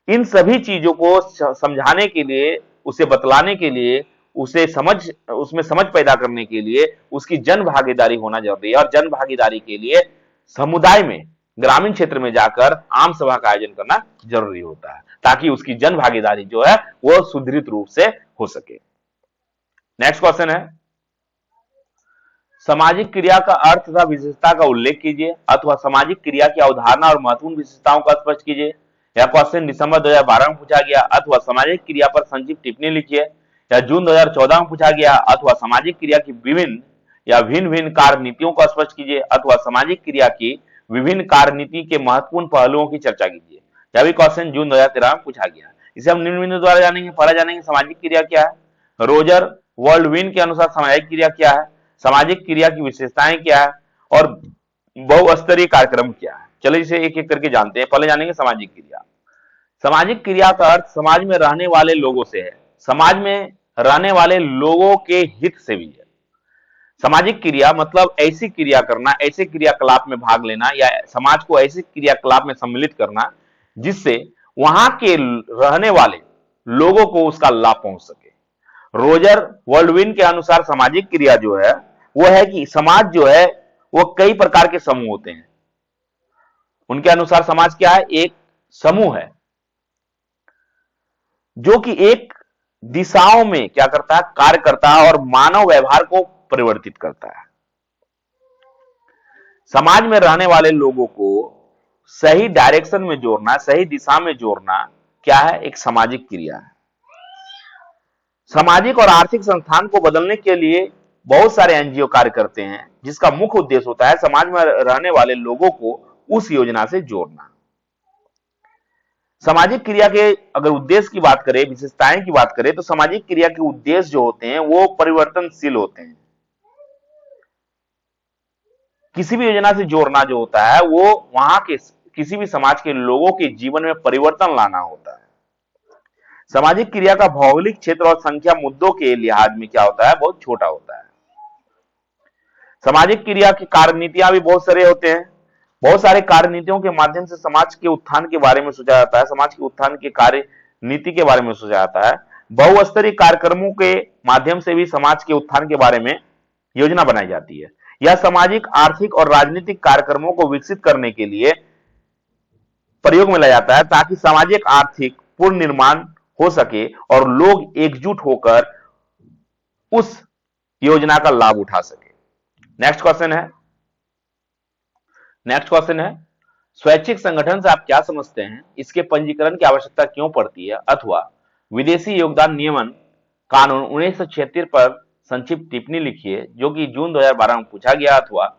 इन सभी चीजों को समझाने के लिए, उसे बतलाने के लिए, उसे उसमें समझ पैदा करने के लिए उसकी जन भागीदारी होना जरूरी है, और जन भागीदारी के लिए समुदाय में, ग्रामीण क्षेत्र में जाकर आम सभा का आयोजन करना जरूरी होता है, ताकि उसकी जन भागीदारी जो है वो सुदृढ़ रूप से हो सके। नेक्स्ट क्वेश्चन है, सामाजिक क्रिया का अर्थ तथा विशेषता का उल्लेख कीजिए, अथवा सामाजिक क्रिया की अवधारणा और महत्वपूर्ण विशेषताओं का स्पष्ट कीजिए। यह क्वेश्चन दिसंबर 2012 में पूछा गया, अथवा सामाजिक क्रिया पर संक्षिप्त टिप्पणी लिखिए। या जून 2014 में पूछा गया, अथवा सामाजिक क्रिया की विभिन्न या भिन्न भिन्न कार्य नीतियों को स्पष्ट कीजिए, अथवा सामाजिक क्रिया की विभिन्न कार्य नीति के महत्वपूर्ण पहलुओं की चर्चा कीजिए। यह भी क्वेश्चन जून 2013 में पूछा गया। इसे हम निम्न बिंदु द्वारा जानेंगे। पहला जानेंगे सामाजिक क्रिया क्या है, रोजर वर्ल्डविन के अनुसार सामाजिक क्रिया क्या है, सामाजिक क्रिया की विशेषताएं क्या है, और बहुस्तरीय कार्यक्रम क्या है। चलिए इसे एक एक करके जानते हैं। पहले जानेंगे सामाजिक क्रिया। सामाजिक क्रिया का अर्थ समाज में रहने वाले लोगों से है, समाज में रहने वाले लोगों के हित से भी है। सामाजिक क्रिया मतलब ऐसी क्रिया करना, ऐसे क्रियाकलाप में भाग लेना, या समाज को ऐसे क्रियाकलाप में सम्मिलित करना जिससे वहां के रहने वाले लोगों को उसका लाभ पहुंच सके। रोजर वर्ल्डविन के अनुसार सामाजिक क्रिया जो है वो है कि समाज जो है वो कई प्रकार के समूह होते हैं। उनके अनुसार समाज क्या है, एक समूह है जो कि एक दिशाओं में क्या करता है, कार्य करता है और मानव व्यवहार को परिवर्तित करता है। समाज में रहने वाले लोगों को सही डायरेक्शन में जोड़ना, सही दिशा में जोड़ना क्या है, एक सामाजिक क्रिया है। सामाजिक और आर्थिक संस्थान को बदलने के लिए बहुत सारे एनजीओ कार्य करते हैं, जिसका मुख्य उद्देश्य होता है समाज में रहने वाले लोगों को उस योजना से जोड़ना। सामाजिक क्रिया के अगर उद्देश्य की बात करें, विशेषताएं की बात करें, तो सामाजिक क्रिया के उद्देश्य जो होते हैं वो परिवर्तनशील होते हैं। किसी भी योजना से जोड़ना जो होता है वो वहां के किसी भी समाज के लोगों के जीवन में परिवर्तन लाना होता है। सामाजिक क्रिया का भौगोलिक क्षेत्र और संख्या मुद्दों के लिहाज में क्या होता है, बहुत छोटा होता है। सामाजिक क्रिया की कार्यनीतियां भी बहुत सारे होते हैं। बहुत सारे कार्य नीतियों के माध्यम से समाज के उत्थान के बारे में सोचा जाता है, समाज के उत्थान के कार्य नीति के बारे में सोचा जाता है। बहुस्तरीय कार्यक्रमों के माध्यम से भी समाज के उत्थान के बारे में योजना बनाई जाती है। यह सामाजिक, आर्थिक और राजनीतिक कार्यक्रमों को विकसित करने के लिए प्रयोग में लाया जाता है, ताकि सामाजिक आर्थिक पूर्ण निर्माण हो सके और लोग एकजुट होकर उस योजना का लाभ उठा सके। नेक्स्ट क्वेश्चन है, स्वैच्छिक संगठन से आप क्या समझते हैं, इसके पंजीकरण की आवश्यकता क्यों पड़ती है, अथवा विदेशी योगदान नियमन कानून 1976 पर संक्षिप्त टिप्पणी लिखिए, जो कि जून 2012 में पूछा गया, अथवा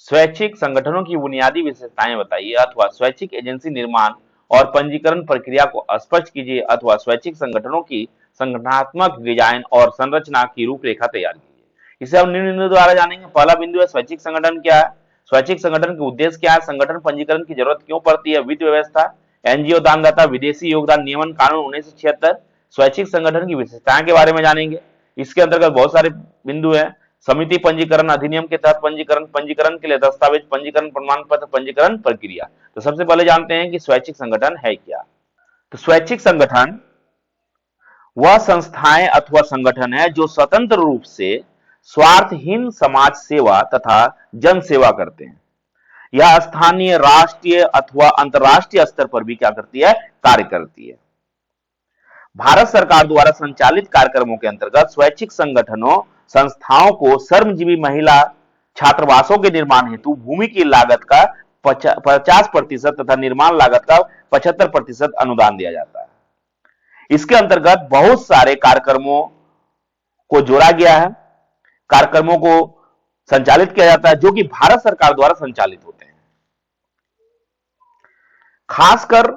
स्वैच्छिक संगठनों की बुनियादी विशेषताएं बताइए, अथवा स्वैच्छिक एजेंसी निर्माण और पंजीकरण प्रक्रिया को स्पष्ट कीजिए, अथवा स्वैच्छिक संगठनों की संगठनात्मक डिजाइन और संरचना की रूपरेखा तैयार कीजिए। इसे हम निम्न बिंदु द्वारा जानेंगे। पहला बिंदु है स्वैच्छिक संगठन क्या है, स्वैच्छिक संगठन के उद्देश्य क्या है, संगठन पंजीकरण की जरूरत क्यों पड़ती है, वित्त व्यवस्था, एनजीओ दानदाता, विदेशी योगदान नियमन कानून 1976, स्वैच्छिक संगठन की विशेषताएं के बारे में जानेंगे। इसके अंतर्गत बहुत सारे बिंदु हैं। समिति पंजीकरण अधिनियम के तहत पंजीकरण, पंजीकरण के लिए दस्तावेज, पंजीकरण प्रमाण पत्र, पंजीकरण प्रक्रिया। तो सबसे पहले जानते हैं कि स्वैच्छिक संगठन है क्या। तो स्वैच्छिक संगठन वह संस्थाएं अथवा संगठन है जो स्वतंत्र रूप से स्वार्थहीन समाज सेवा तथा जन सेवा करते हैं। यह स्थानीय, राष्ट्रीय अथवा अंतर्राष्ट्रीय स्तर पर भी क्या करती है, कार्य करती है। भारत सरकार द्वारा संचालित कार्यक्रमों के अंतर्गत स्वैच्छिक संगठनों संस्थाओं को श्रमजीवी महिला छात्रावासों के निर्माण हेतु भूमि की लागत का 50% तथा निर्माण लागत का 75% अनुदान दिया जाता है। इसके अंतर्गत बहुत सारे कार्यक्रमों को जोड़ा गया है, कार्यक्रमों को संचालित किया जाता है जो कि भारत सरकार द्वारा संचालित होते हैं। खासकर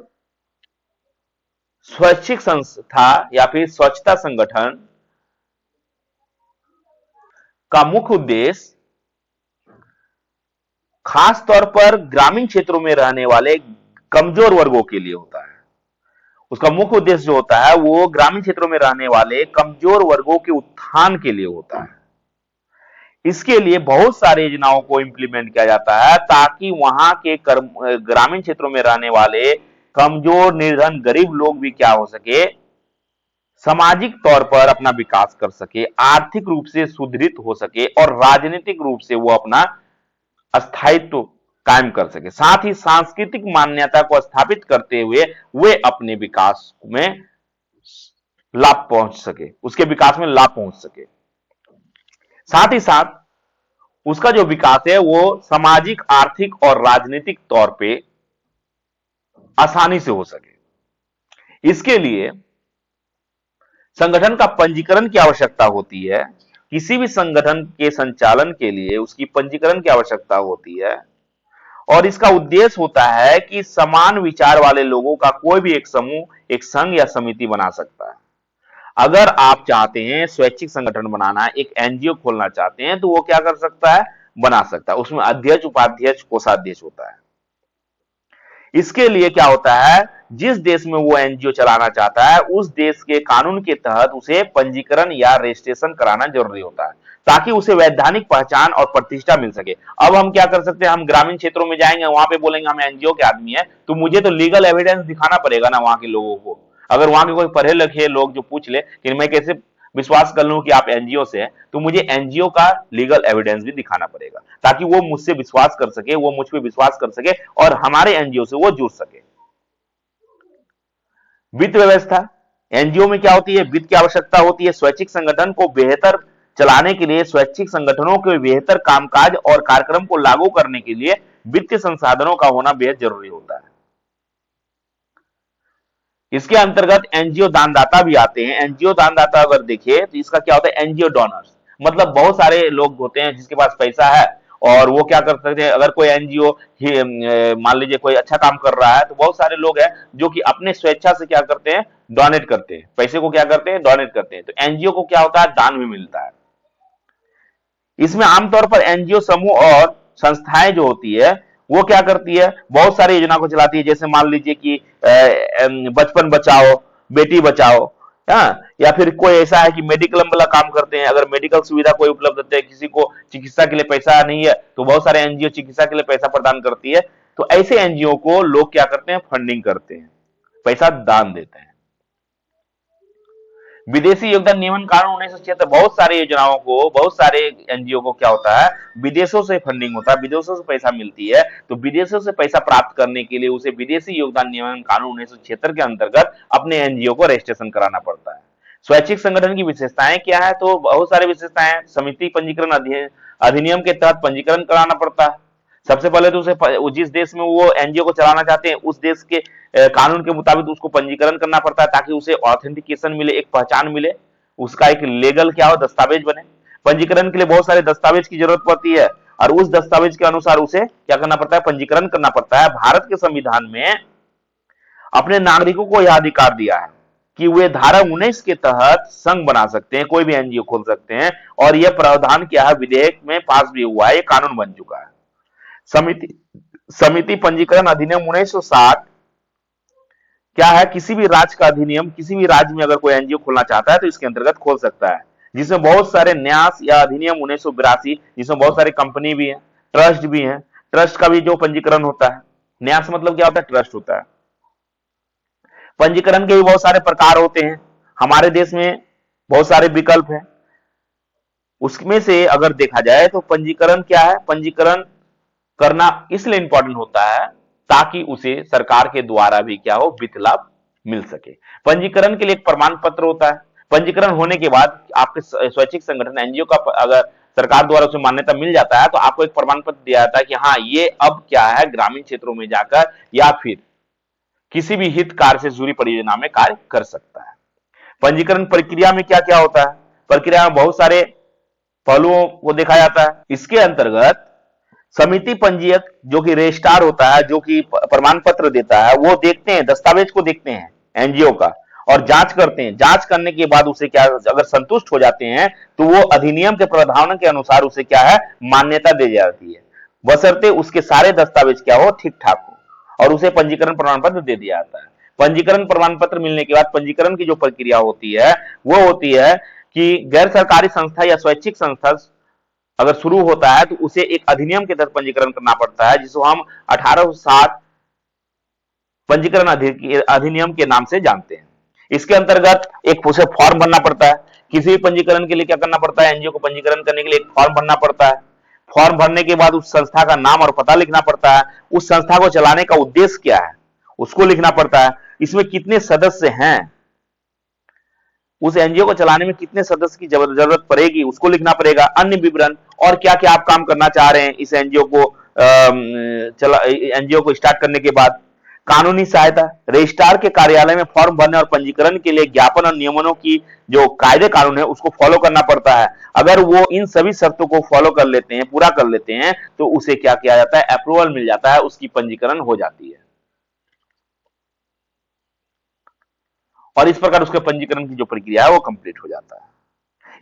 स्वैच्छिक संस्था या फिर स्वच्छता संगठन का मुख्य उद्देश्य खास तौर पर ग्रामीण क्षेत्रों में रहने वाले कमजोर वर्गों के लिए होता है। उसका मुख्य उद्देश्य जो होता है वो ग्रामीण क्षेत्रों में रहने वाले कमजोर वर्गों के उत्थान के लिए होता है। इसके लिए बहुत सारी योजनाओं को इंप्लीमेंट किया जाता है ताकि वहां के ग्रामीण क्षेत्रों में रहने वाले कमजोर, निर्धन, गरीब लोग भी क्या हो सके, सामाजिक तौर पर अपना विकास कर सके, आर्थिक रूप से सुदृढ़ हो सके और राजनीतिक रूप से वो अपना स्थायित्व कायम कर सके। साथ ही सांस्कृतिक मान्यता को स्थापित करते हुए वे अपने विकास में लाभ पहुंच सके, उसके विकास में लाभ पहुंच सके। साथ ही साथ उसका जो विकास है वो सामाजिक, आर्थिक और राजनीतिक तौर पे आसानी से हो सके। इसके लिए संगठन का पंजीकरण की आवश्यकता होती है। किसी भी संगठन के संचालन के लिए उसकी पंजीकरण की आवश्यकता होती है और इसका उद्देश्य होता है कि समान विचार वाले लोगों का कोई भी एक समूह, एक संघ या समिति बना सकता है। अगर आप चाहते हैं स्वैच्छिक संगठन बनाना, एक एनजीओ खोलना चाहते हैं, तो वो क्या कर सकता है, बना सकता है। उसमें अध्यक्ष, उपाध्यक्ष, कोषाध्यक्ष होता है। इसके लिए क्या होता है, जिस देश में वो एनजीओ चलाना चाहता है उस देश के कानून के तहत उसे पंजीकरण या रजिस्ट्रेशन कराना जरूरी होता है ताकि उसे वैधानिक पहचान और प्रतिष्ठा मिल सके। अब हम क्या कर सकते हैं, हम ग्रामीण क्षेत्रों में जाएंगे, वहां पे बोलेंगे हम एनजीओ के आदमी है, तो मुझे तो लीगल एविडेंस दिखाना पड़ेगा ना वहां के लोगों को। अगर वहां के कोई पढ़े लिखे लोग जो पूछ ले कि मैं कैसे विश्वास कर लूं कि आप एनजीओ से हैं, तो मुझे एनजीओ का लीगल एविडेंस भी दिखाना पड़ेगा ताकि वो मुझसे विश्वास कर सके, वो मुझ पे विश्वास कर सके और हमारे एनजीओ से वो जुड़ सके। वित्त व्यवस्था, एनजीओ में क्या होती है, वित्त की आवश्यकता होती है। स्वैच्छिक संगठन को बेहतर चलाने के लिए, स्वैच्छिक संगठनों के बेहतर कामकाज और कार्यक्रम को लागू करने के लिए वित्तीय संसाधनों का होना बेहद जरूरी होता है। इसके अंतर्गत एनजीओ दानदाता भी आते हैं। एनजीओ दानदाता अगर देखिए तो इसका क्या होता है, एनजीओ डोनर्स, मतलब बहुत सारे लोग होते हैं जिसके पास पैसा है और वो क्या कर सकते हैं, अगर कोई एनजीओ मान लीजिए कोई अच्छा काम कर रहा है तो बहुत सारे लोग हैं जो कि अपने स्वेच्छा से क्या करते हैं, डोनेट करते हैं, पैसे को क्या करते हैं, डोनेट करते हैं। तो एनजीओ को क्या होता है, दान भी मिलता है। इसमें आमतौर पर एनजीओ समूह और संस्थाएं जो होती है वो क्या करती है, बहुत सारी योजना को चलाती है। जैसे मान लीजिए कि बचपन बचाओ, बेटी बचाओ, हाँ, या फिर कोई ऐसा है कि मेडिकल वाला काम करते हैं, अगर मेडिकल सुविधा कोई उपलब्ध है, किसी को चिकित्सा के लिए पैसा नहीं है तो बहुत सारे एनजीओ चिकित्सा के लिए पैसा प्रदान करती है। तो ऐसे एनजीओ को लोग क्या करते हैं, फंडिंग करते हैं, पैसा दान देते हैं। विदेशी योगदान नियमन कानून 1976, बहुत सारी योजनाओं को, बहुत सारे एनजीओ को क्या होता है, विदेशों से फंडिंग होता है, विदेशों से पैसा मिलती है। तो विदेशों से पैसा प्राप्त करने के लिए उसे विदेशी योगदान नियमन कानून 1976 के अंतर्गत अपने एनजीओ को रजिस्ट्रेशन कराना पड़ता है। स्वैच्छिक संगठन की विशेषताएं क्या है, तो बहुत सारी विशेषताएं। समिति पंजीकरण अधिनियम के तहत पंजीकरण कराना पड़ता है। सबसे पहले तो उसे जिस देश में वो एनजीओ को चलाना चाहते हैं उस देश के कानून के मुताबिक उसको पंजीकरण करना पड़ता है ताकि उसे ऑथेंटिकेशन मिले, एक पहचान मिले, उसका एक लीगल क्या हो, दस्तावेज बने। पंजीकरण के लिए बहुत सारे दस्तावेज की जरूरत पड़ती है और उस दस्तावेज के अनुसार उसे क्या करना पड़ता है, पंजीकरण करना पड़ता है। भारत के संविधान में अपने नागरिकों को यह अधिकार दिया है कि वे धारा 19 के तहत संघ बना सकते हैं, कोई भी एनजीओ खोल सकते हैं और यह प्रावधान क्या है, विधेयक में पास भी हुआ है, कानून बन चुका है। समिति पंजीकरण अधिनियम 1960 क्या है, किसी भी राज्य का अधिनियम, किसी भी राज्य में अगर कोई एनजीओ खोलना चाहता है तो इसके अंतर्गत खोल सकता है, जिसमें बहुत सारे न्यास या अधिनियम 1982, जिसमें बहुत सारी कंपनी भी है, ट्रस्ट भी है। ट्रस्ट का भी जो पंजीकरण होता है, न्यास मतलब क्या होता है, ट्रस्ट होता है। पंजीकरण के भी बहुत सारे प्रकार होते हैं, हमारे देश में बहुत सारे विकल्प हैं। उसमें से अगर देखा जाए तो पंजीकरण क्या है, पंजीकरण करना इसलिए इंपॉर्टेंट होता है ताकि उसे सरकार के द्वारा भी क्या हो, वित्त लाभ मिल सके। पंजीकरण के लिए एक प्रमाण पत्र होता है। पंजीकरण होने के बाद आपके स्वैच्छिक संगठन एनजीओ का अगर सरकार द्वारा उसे मान्यता मिल जाता है तो आपको एक प्रमाण पत्र दिया जाता है कि हाँ, ये अब क्या है, ग्रामीण क्षेत्रों में जाकर या फिर किसी भी हित कार्य से जुड़ी परियोजना में कार्य कर सकता है। पंजीकरण प्रक्रिया में क्या क्या होता है, प्रक्रिया में बहुत सारे पहलुओं को देखा जाता है। इसके अंतर्गत समिति पंजीयक जो कि रजिस्ट्रार होता है, जो कि प्रमाण पत्र देता है, वो देखते हैं, दस्तावेज को देखते हैं एनजीओ का और जांच करते हैं। जांच करने के बाद उसे क्या, अगर संतुष्ट हो जाते हैं तो वो अधिनियम के प्रावधानों के अनुसार उसे क्या है, मान्यता दी जाती है, बशर्ते उसके सारे दस्तावेज क्या हो, ठीक ठाक हो, और उसे पंजीकरण प्रमाण पत्र दे दिया जाता है। पंजीकरण प्रमाण पत्र मिलने के बाद पंजीकरण की जो प्रक्रिया होती है वो होती है कि गैर सरकारी संस्था या स्वैच्छिक संस्था अगर शुरू होता है तो उसे एक अधिनियम के तहत पंजीकरण करना पड़ता है, जिसको हम 1860 पंजीकरण अधिनियम के नाम से जानते हैं। इसके अंतर्गत एक उसे फॉर्म भरना पड़ता है। किसी भी पंजीकरण के लिए क्या करना पड़ता है, एनजीओ को पंजीकरण करने के लिए एक फॉर्म भरना पड़ता है। फॉर्म भरने के बाद उस संस्था का नाम और पता लिखना पड़ता है। उस संस्था को चलाने का उद्देश्य क्या है उसको लिखना पड़ता है। इसमें कितने सदस्य हैं, उस एनजीओ को चलाने में कितने सदस्य की जरूरत पड़ेगी उसको लिखना पड़ेगा। अन्य विवरण और क्या क्या आप काम करना चाह रहे हैं इस एनजीओ को एनजीओ को स्टार्ट करने के बाद। कानूनी सहायता, रजिस्ट्रार के कार्यालय में फॉर्म भरने और पंजीकरण के लिए ज्ञापन और नियमों की जो कायदे कानून है उसको फॉलो करना पड़ता है। अगर वो इन सभी शर्तों को फॉलो कर लेते हैं, पूरा कर लेते हैं, तो उसे क्या किया जाता है, अप्रूवल मिल जाता है, उसकी पंजीकरण हो जाती है। और इस प्रकार उसके पंजीकरण की जो प्रक्रिया है वो कंप्लीट हो जाता है।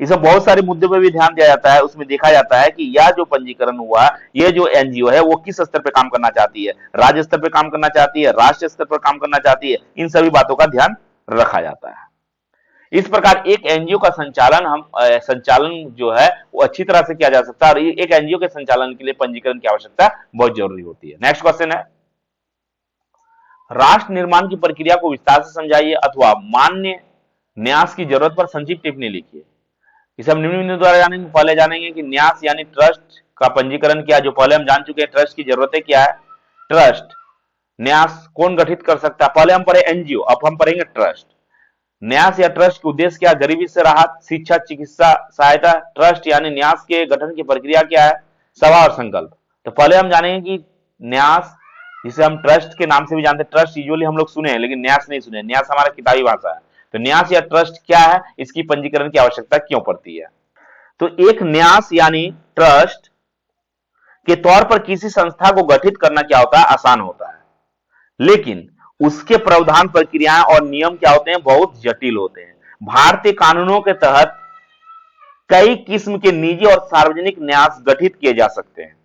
इसमें बहुत सारे मुद्दों पर भी ध्यान दिया जाता है। उसमें देखा जाता है कि यह जो पंजीकरण हुआ, ये जो एनजीओ है वो किस स्तर पर काम करना चाहती है, राज्य स्तर पर काम करना चाहती है, राष्ट्रीय स्तर पर काम करना चाहती है, इन सभी बातों का ध्यान रखा जाता है। इस प्रकार एक एनजीओ का संचालन जो है वो अच्छी तरह से किया जा सकता है, और एक एनजीओ के संचालन के लिए पंजीकरण की आवश्यकता बहुत जरूरी होती है। नेक्स्ट क्वेश्चन है, राष्ट्र निर्माण की प्रक्रिया को विस्तार से समझाइए अथवा मान्य न्यास की जरूरत पर संक्षिप्त टिप्पणी लिखिए। इसे हम निम्न बिंदु द्वारा जानेंगे। पहले जानेंगे कि न्यास यानी ट्रस्ट का पंजीकरण क्या है, जो पहले हम जान चुके हैं। ट्रस्ट की जरूरतें क्या है, ट्रस्ट न्यास कौन गठित कर सकता है, पहले हम पढ़े एनजीओ, अब हम पढ़ेंगे ट्रस्ट। न्यास या ट्रस्ट के उद्देश्य क्या, गरीबी से राहत, शिक्षा, चिकित्सा सहायता। ट्रस्ट यानी न्यास के गठन की प्रक्रिया क्या है, सभा और संकल्प। तो पहले हम जानेंगे कि न्यास, जिसे हम ट्रस्ट के नाम से भी जानते हैं, ट्रस्ट यूजुअली हम लोग सुने हैं लेकिन न्यास नहीं सुने, न्यास हमारा किताबी भाषा है। तो न्यास या ट्रस्ट क्या है, इसकी पंजीकरण की आवश्यकता क्यों पड़ती है। तो एक न्यास यानी ट्रस्ट के तौर पर किसी संस्था को गठित करना क्या होता है, आसान होता है, लेकिन उसके प्रावधान, प्रक्रियाएं और नियम क्या होते हैं, बहुत जटिल होते हैं। भारतीय कानूनों के तहत कई किस्म के निजी और सार्वजनिक न्यास गठित किए जा सकते हैं।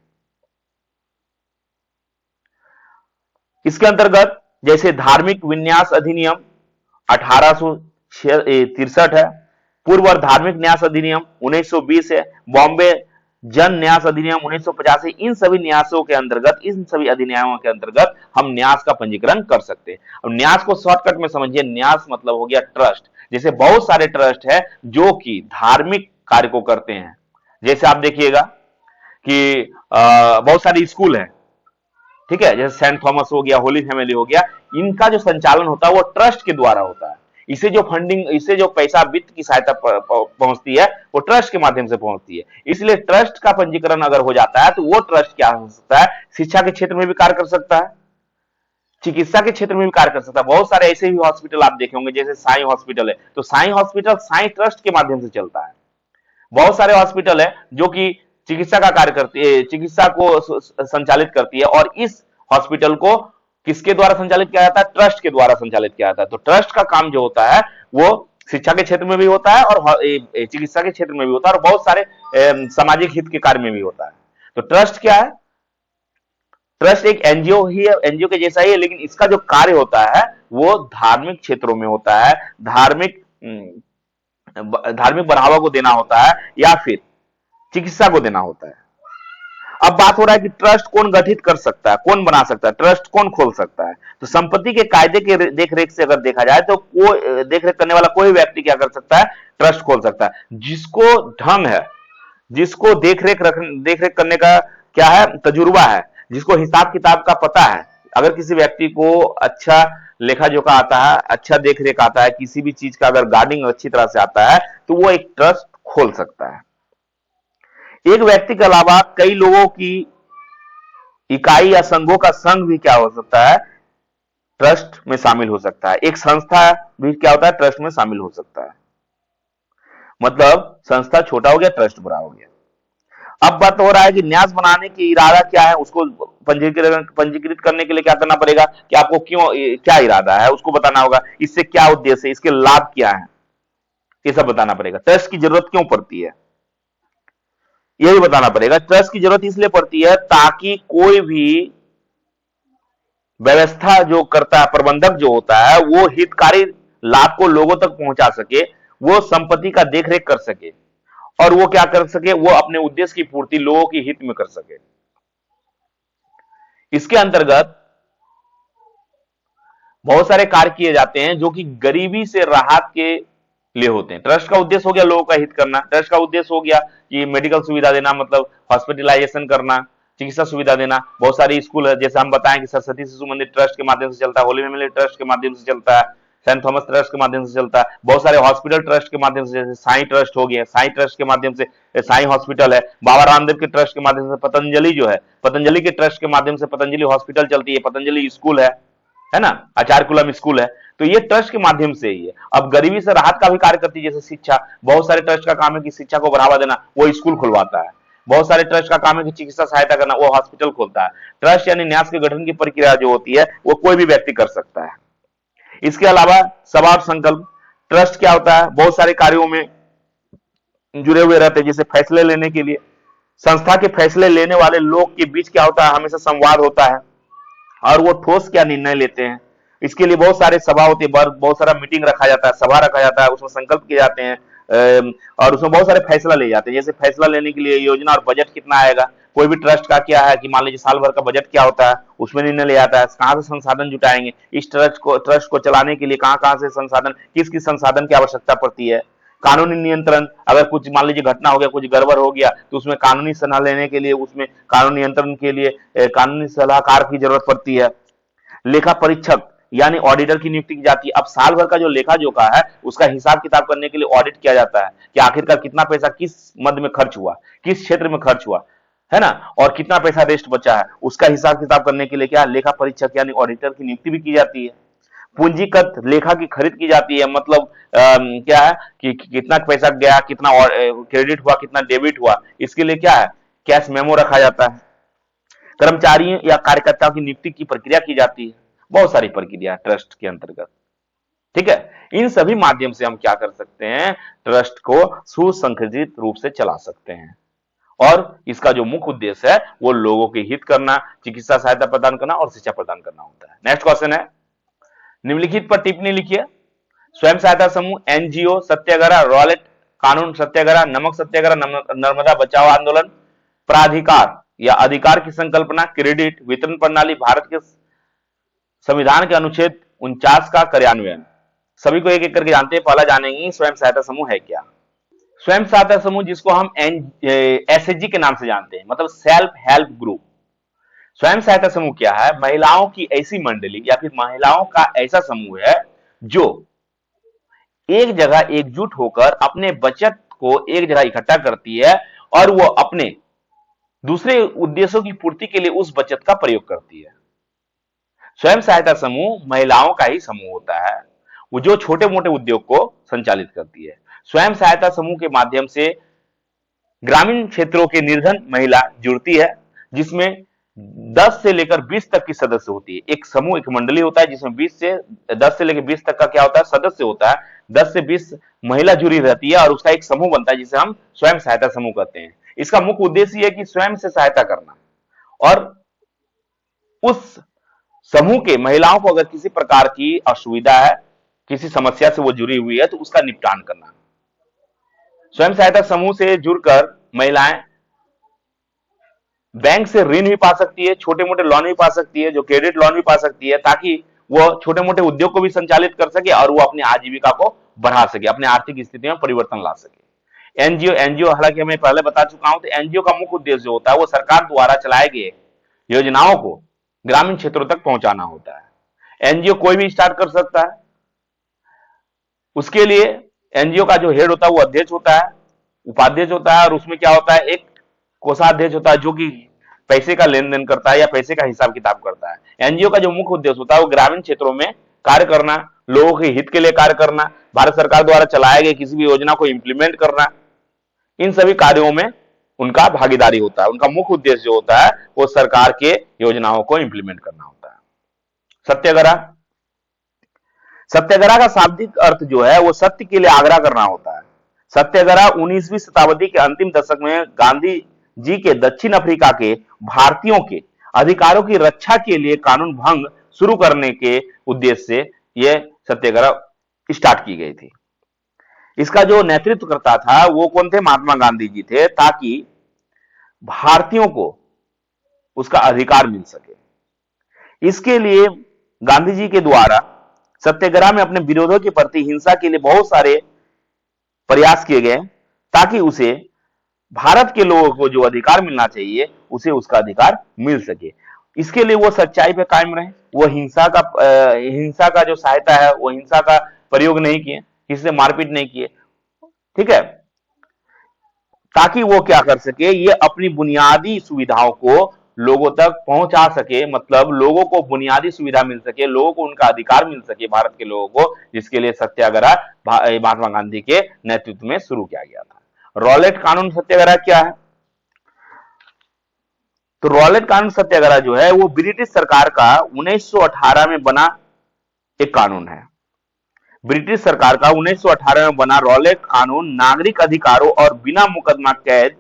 इसके अंतर्गत जैसे धार्मिक विन्यास अधिनियम 1863 है, पूर्व और धार्मिक न्यास अधिनियम 1920 है, बॉम्बे जन न्यास अधिनियम 1950 है। इन सभी न्यासों के अंतर्गत, इन सभी अधिनियमों के अंतर्गत हम न्यास का पंजीकरण कर सकते हैं। अब न्यास को शॉर्टकट में समझिए, न्यास मतलब हो गया ट्रस्ट। जैसे बहुत सारे ट्रस्ट है जो कि धार्मिक कार्य को करते हैं। जैसे आप देखिएगा कि बहुत सारे स्कूल है, ठीक है, जैसे सेंट थॉमस हो गया, होली फैमिली हो गया, इनका जो संचालन होता है वो ट्रस्ट के द्वारा होता है। इसे जो फंडिंग, इसे जो पैसा, वित्त की सहायता पहुंचती है वो ट्रस्ट के माध्यम से पहुंचती है। इसलिए ट्रस्ट का पंजीकरण अगर हो जाता है तो वो ट्रस्ट क्या हो सकता है, शिक्षा के क्षेत्र में भी कार्य कर सकता है, चिकित्सा के क्षेत्र में भी कार्य कर सकता है। बहुत सारे ऐसे भी हॉस्पिटल आप देखे होंगे, जैसे साई हॉस्पिटल है, तो साई हॉस्पिटल साई ट्रस्ट के माध्यम से चलता है। बहुत सारे हॉस्पिटल है जो कि चिकित्सा का कार्य करती है, चिकित्सा को संचालित करती है, और इस हॉस्पिटल को किसके द्वारा संचालित किया जाता है, ट्रस्ट के द्वारा संचालित किया जाता है। तो ट्रस्ट का काम जो होता है वो शिक्षा के क्षेत्र में भी होता है और चिकित्सा के क्षेत्र में भी होता है, और बहुत सारे सामाजिक हित के कार्य में भी होता है। तो ट्रस्ट क्या है, ट्रस्ट एक एनजीओ ही है, एनजीओ के जैसा ही है, लेकिन इसका जो कार्य होता है वो धार्मिक क्षेत्रों में होता है, धार्मिक बढ़ावा को देना होता है या फिर चिकित्सा को देना होता है। अब बात हो रहा है कि ट्रस्ट कौन गठित कर सकता है, कौन बना सकता है, ट्रस्ट कौन खोल सकता है। तो संपत्ति के कायदे के देखरेख से अगर देखा जाए तो कोई देखरेख करने वाला कोई व्यक्ति क्या कर सकता है, ट्रस्ट खोल सकता है। जिसको ढंग है, जिसको देखरेख करने का क्या है, तजुर्बा है, जिसको हिसाब किताब का पता है। अगर किसी व्यक्ति को अच्छा लेखा जोखा आता है, अच्छा देखरेख आता है, किसी भी चीज का अगर गार्डिंग अच्छी तरह से आता है, तो वो एक ट्रस्ट खोल सकता है। एक व्यक्ति के अलावा कई लोगों की इकाई या संघों का संघ भी क्या हो सकता है, ट्रस्ट में शामिल हो सकता है। एक संस्था भी क्या होता है, ट्रस्ट में शामिल हो सकता है। मतलब संस्था छोटा हो गया, ट्रस्ट बड़ा हो गया। अब बात हो रहा है कि न्यास बनाने की इरादा क्या है, उसको पंजीकृत करने के लिए क्या करना पड़ेगा, कि आपको क्यों, क्या इरादा है उसको बताना होगा, इससे क्या उद्देश्य है, इसके लाभ क्या है, ये सब बताना पड़ेगा। ट्रस्ट की जरूरत क्यों पड़ती है, ये भी बताना पड़ेगा। ट्रस्ट की जरूरत इसलिए पड़ती है ताकि कोई भी व्यवस्था जो करता है, प्रबंधक जो होता है, वो हितकारी लाभ को लोगों तक पहुंचा सके, वो संपत्ति का देखरेख कर सके, और वो क्या कर सके, वो अपने उद्देश्य की पूर्ति लोगों के हित में कर सके। इसके अंतर्गत बहुत सारे कार्य किए जाते हैं जो कि गरीबी से राहत के लिए होते हैं। ट्रस्ट का उद्देश्य हो गया लोगों का हित करना, ट्रस्ट का उद्देश्य हो गया कि मेडिकल सुविधा देना, मतलब हॉस्पिटलाइजेशन करना, चिकित्सा सुविधा देना। बहुत सारी स्कूल है, जैसे हम बताएं कि सरस्वती शिशु मंदिर ट्रस्ट के माध्यम से चलता है, होली फैमिली ट्रस्ट के माध्यम से चलता है, सेंट थॉमस ट्रस्ट के माध्यम से चलता है, बहुत सारे हॉस्पिटल ट्रस्ट के माध्यम से, जैसे साई ट्रस्ट हो गया, साई ट्रस्ट के माध्यम से साई हॉस्पिटल है, बाबा रामदेव के ट्रस्ट के माध्यम से पतंजलि जो है, पतंजलि के ट्रस्ट के माध्यम से पतंजलि हॉस्पिटल चलती है, पतंजलि स्कूल है ना, आचार्यकुलम स्कूल है। तो ये ट्रस्ट के माध्यम से ही है। अब गरीबी से राहत का भी कार्य करती है, जैसे शिक्षा, बहुत सारे ट्रस्ट का काम है कि शिक्षा को बढ़ावा देना, वो स्कूल खुलवाता है। बहुत सारे ट्रस्ट का काम है कि चिकित्सा सहायता करना, वो हॉस्पिटल खोलता है। ट्रस्ट यानी न्यास के गठन की प्रक्रिया जो होती है वो कोई भी व्यक्ति कर सकता है। इसके अलावा सभा और संकल्प, ट्रस्ट क्या होता है, बहुत सारे कार्यों में जुड़े हुए रहते हैं, जैसे फैसले लेने के लिए संस्था के फैसले लेने वाले लोग के बीच क्या होता है, हमेशा संवाद होता है, और वो ठोस क्या निर्णय लेते हैं। इसके लिए बहुत सारे सभा होती है, बहुत सारा मीटिंग रखा जाता है, सभा रखा जाता है, उसमें संकल्प किए जाते हैं, और उसमें बहुत सारे फैसला ले जाते हैं। जैसे फैसला लेने के लिए योजना और बजट कितना आएगा, कोई भी ट्रस्ट का क्या है कि मान लीजिए साल भर का बजट क्या होता है, उसमें निर्णय ले जाता है, कहां से संसाधन जुटाएंगे, इस ट्रस्ट को चलाने के लिए कहां कहां से संसाधन, किस किस संसाधन की आवश्यकता पड़ती है। कानूनी नियंत्रण, अगर कुछ मान लीजिए घटना हो गया, कुछ गड़बड़ हो गया, तो उसमें कानूनी सलाह लेने के लिए, उसमें कानूनी नियंत्रण के लिए कानूनी सलाहकार की जरूरत पड़ती है। लेखा परीक्षक यानी ऑडिटर की नियुक्ति की जाती है। अब साल भर का जो लेखा जोखा है उसका हिसाब किताब करने के लिए ऑडिट किया जाता है कि आखिरकार कितना पैसा किस मद में खर्च हुआ, किस क्षेत्र में खर्च हुआ, है ना, और कितना पैसा रेस्ट बचा है, उसका हिसाब किताब करने के लिए क्या लेखा परीक्षक यानी ऑडिटर की नियुक्ति भी की जाती है। पूंजीगत लेखा की खरीद की जाती है, मतलब क्या है कि कितना पैसा गया, कितना क्रेडिट हुआ, कितना डेबिट हुआ, इसके लिए क्या है, कैश मेमो रखा जाता है। कर्मचारियों या कार्यकर्ताओं की नियुक्ति की प्रक्रिया की जाती है। बहुत सारी प्रक्रिया ट्रस्ट के अंतर्गत, ठीक है। इन सभी माध्यम से हम क्या कर सकते हैं, ट्रस्ट को सुसंगठित रूप से चला सकते हैं, और इसका जो मुख्य उद्देश्य है वो लोगों के हित करना, चिकित्सा सहायता प्रदान करना और शिक्षा प्रदान करना होता है। नेक्स्ट क्वेश्चन है, निम्नलिखित पर टिप्पणी लिखिए। स्वयं सहायता समूह, एनजीओ, सत्याग्रह, रॉलेट कानून सत्याग्रह, नमक सत्याग्रह, नर्मदा बचाओ आंदोलन, प्राधिकार या अधिकार की संकल्पना, क्रेडिट वितरण प्रणाली, भारत के संविधान के अनुच्छेद 49 का कार्यान्वयन। सभी को एक एक करके जानते हैं। पहला जानेंगे स्वयं सहायता समूह है क्या। स्वयं सहायता समूह, जिसको हम एसएचजी के नाम से जानते हैं, मतलब सेल्फ हेल्प ग्रुप। स्वयं सहायता समूह क्या है, महिलाओं की ऐसी मंडली या फिर महिलाओं का ऐसा समूह है जो एक जगह एकजुट होकर अपने बचत को एक जगह इकट्ठा करती है, और वो अपने दूसरे उद्देश्यों की पूर्ति के लिए उस बचत का प्रयोग करती है। स्वयं सहायता समूह महिलाओं का ही समूह होता है, वो जो छोटे मोटे उद्योग को संचालित करती है। स्वयं सहायता समूह के माध्यम से ग्रामीण क्षेत्रों के निर्धन महिला जुड़ती है, जिसमें 10 से लेकर 20 तक की सदस्य होती है। एक समूह, एक मंडली होता है जिसमें 10 से लेकर 20 तक का क्या होता है, सदस्य होता है। 10 से 20 महिला जुड़ी रहती है और उसका एक समूह बनता है जिसे हम स्वयं सहायता समूह कहते हैं। इसका मुख्य उद्देश्य है कि स्वयं से सहायता करना और उस समूह के महिलाओं को अगर किसी प्रकार की असुविधा है, किसी समस्या से वो जुड़ी हुई है, तो उसका निपटान करना। स्वयं सहायता समूह से जुड़कर महिलाएं बैंक से ऋण भी पा सकती है, छोटे मोटे लोन भी पा सकती है, जो क्रेडिट लोन भी पा सकती है, ताकि वो छोटे मोटे उद्योग को भी संचालित कर सके और वो अपनी आजीविका को बढ़ा सके, अपने आर्थिक स्थिति में परिवर्तन ला सके। एनजीओ एनजीओ हालांकि मैं पहले बता चुका हूं, तो एनजीओ का मुख्य उद्देश्य जो होता है वो सरकार द्वारा चलाए गए योजनाओं को ग्रामीण क्षेत्रों तक पहुंचाना होता है। एनजीओ कोई भी स्टार्ट कर सकता है। उसके लिए एनजीओ का जो हेड होता है वो अध्यक्ष होता है, उपाध्यक्ष होता है, और उसमें क्या होता है, एक कोषाध्यक्ष होता है जो कि पैसे का लेन देन करता है या पैसे का हिसाब किताब करता है। एनजीओ का जो मुख्य उद्देश्य होता है वो ग्रामीण क्षेत्रों में कार्य करना, लोगों के हित के लिए कार्य करना, भारत सरकार द्वारा चलाए गए किसी भी योजना को इंप्लीमेंट करना, इन सभी कार्यों में उनका भागीदारी होता है। उनका मुख्य उद्देश्य जो होता है वो सरकार के योजनाओं को इंप्लीमेंट करना होता है। सत्याग्रह, सत्याग्रह का शाब्दिक अर्थ जो है वो सत्य के लिए आग्रह करना होता है। सत्याग्रह 19वीं शताब्दी के अंतिम दशक में गांधी जी के दक्षिण अफ्रीका के भारतीयों के अधिकारों की रक्षा के लिए कानून भंग शुरू करने के उद्देश्य से यह सत्याग्रह स्टार्ट की गई थी। इसका जो नेतृत्व करता था वो कौन थे? महात्मा गांधी जी थे, ताकि भारतीयों को उसका अधिकार मिल सके। इसके लिए गांधी जी के द्वारा सत्याग्रह में अपने विरोधियों के प्रति हिंसा के लिए बहुत सारे प्रयास किए गए, ताकि उसे भारत के लोगों को जो अधिकार मिलना चाहिए उसे उसका अधिकार मिल सके। इसके लिए वो सच्चाई पे कायम रहे, वो हिंसा का जो सहायता है वो हिंसा का प्रयोग नहीं किए, किसी से मारपीट नहीं किए, ठीक है, ताकि वो क्या कर सके, ये अपनी बुनियादी सुविधाओं को लोगों तक पहुंचा सके, मतलब लोगों को बुनियादी सुविधा मिल सके, लोगों को उनका अधिकार मिल सके, भारत के लोगों को, जिसके लिए सत्याग्रह महात्मा गांधी के नेतृत्व में शुरू किया गया था। रॉलेट कानून सत्याग्रह क्या है? तो रॉलेट कानून सत्याग्रह जो है वो ब्रिटिश सरकार का 1918 में बना एक कानून है। ब्रिटिश सरकार का 1918 में बना रॉलेट कानून नागरिक अधिकारों और बिना मुकदमा कैद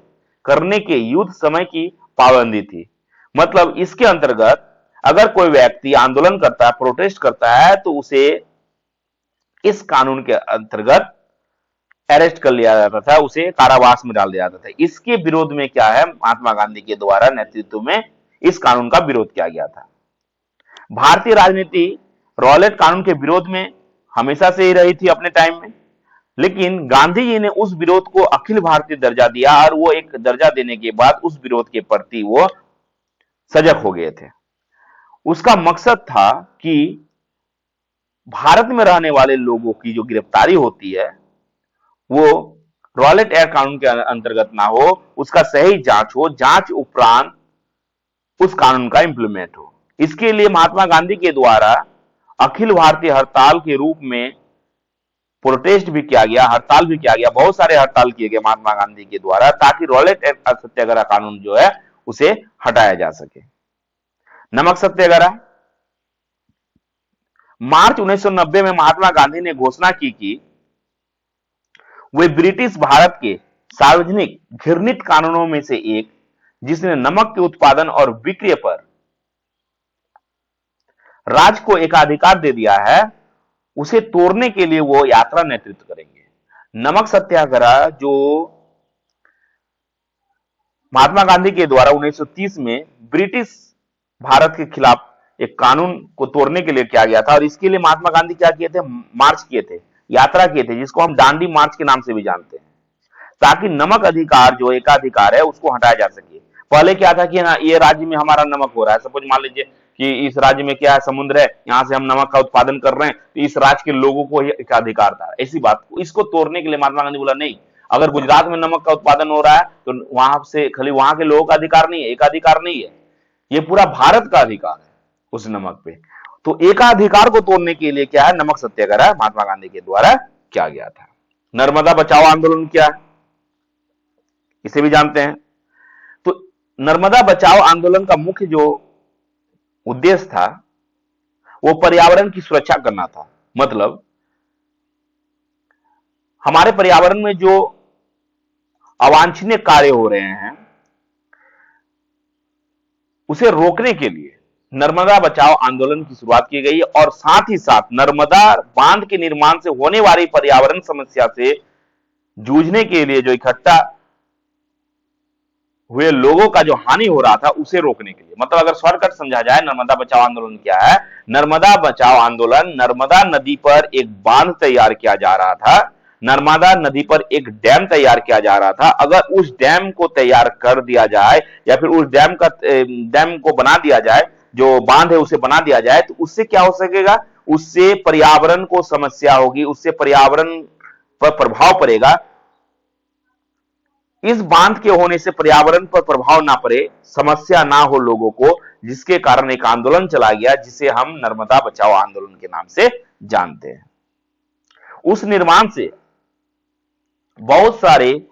करने के युद्ध समय की पाबंदी थी। मतलब इसके अंतर्गत अगर कोई व्यक्ति आंदोलन करता है, प्रोटेस्ट करता है, तो उसे इस कानून के अंतर्गत अरेस्ट कर लिया जाता था, उसे कारावास में डाल दिया जाता था। इसके विरोध में क्या है, महात्मा गांधी के द्वारा नेतृत्व में इस कानून का विरोध किया गया था। भारतीय राजनीति रॉलेट कानून के विरोध में हमेशा से ही रही थी अपने टाइम में, लेकिन गांधी जी ने उस विरोध को अखिल भारतीय दर्जा दिया, और वो एक दर्जा देने के बाद उस विरोध के प्रति वो सजग हो गए थे। उसका मकसद था कि भारत में रहने वाले लोगों की जो गिरफ्तारी होती है वो रॉलेट एक्ट कानून के अंतर्गत ना हो, उसका सही जांच हो, जांच उपरांत उस कानून का इंप्लीमेंट हो। इसके लिए महात्मा गांधी के द्वारा अखिल भारतीय हड़ताल के रूप में प्रोटेस्ट भी किया गया, हड़ताल भी किया गया, बहुत सारे हड़ताल किए गए महात्मा गांधी के द्वारा, ताकि रॉलेट एक्ट सत्याग्रह कानून जो है उसे हटाया जा सके। नमक सत्याग्रह, मार्च 1990 में महात्मा गांधी ने घोषणा की कि वे ब्रिटिश भारत के सार्वजनिक घृणित कानूनों में से एक, जिसने नमक के उत्पादन और बिक्री पर राज्य को एकाधिकार दे दिया है, उसे तोड़ने के लिए वो यात्रा नेतृत्व करेंगे। नमक सत्याग्रह जो महात्मा गांधी के द्वारा 1930 में ब्रिटिश भारत के खिलाफ एक कानून को तोड़ने के लिए किया गया था, और इसके लिए महात्मा गांधी क्या किए थे, मार्च किए थे, यात्रा किए थे, जिसको हम दांडी मार्च के नाम से भी जानते हैं, ताकि नमक अधिकार जो एकाधिकार है उसको हटाया जा सके। पहले क्या था कि ना, ये राज्य में हमारा नमक हो रहा है, सपोज मान लीजिए कि इस राज्य में क्या है, समुद्र है, यहां से हम नमक का उत्पादन कर रहे हैं, तो इस राज्य के लोगों को एकाधिकार था। ऐसी बात को, इसको तोड़ने के लिए महात्मा गांधी बोला नहीं, अगर गुजरात में नमक का उत्पादन हो रहा है तो वहां से खाली वहां के लोगों का अधिकार नहीं है, एकाधिकार नहीं है, ये पूरा भारत का अधिकार है उस नमक पे। तो एकाधिकार को तोड़ने के लिए क्या है, नमक सत्याग्रह महात्मा गांधी के द्वारा किया गया था। नर्मदा बचाओ आंदोलन क्या है, इसे भी जानते हैं। तो नर्मदा बचाओ आंदोलन का मुख्य जो उद्देश्य था वो पर्यावरण की सुरक्षा करना था। मतलब हमारे पर्यावरण में जो अवांछनीय कार्य हो रहे हैं उसे रोकने के लिए नर्मदा बचाओ आंदोलन की शुरुआत की गई और साथ ही साथ नर्मदा बांध के निर्माण से होने वाली पर्यावरण समस्या से जूझने के लिए जो इकट्ठा हुए लोगों का जो हानि हो रहा था उसे रोकने के लिए, मतलब अगर शॉर्टकट समझा जाए नर्मदा बचाओ आंदोलन क्या है। नर्मदा बचाओ आंदोलन, नर्मदा नदी पर एक बांध तैयार किया जा रहा था, नर्मदा नदी पर एक डैम तैयार किया जा रहा था। अगर उस डैम को तैयार कर दिया जाए या फिर उस डैम को बना दिया जाए, जो बांध है उसे बना दिया जाए, तो उससे क्या हो सकेगा, उससे पर्यावरण को समस्या होगी, उससे पर्यावरण पर प्रभाव पड़ेगा। इस बांध के होने से पर्यावरण पर प्रभाव ना पड़े, समस्या ना हो लोगों को, जिसके कारण एक आंदोलन चला गया जिसे हम नर्मदा बचाओ आंदोलन के नाम से जानते हैं। उस निर्माण से बहुत सारे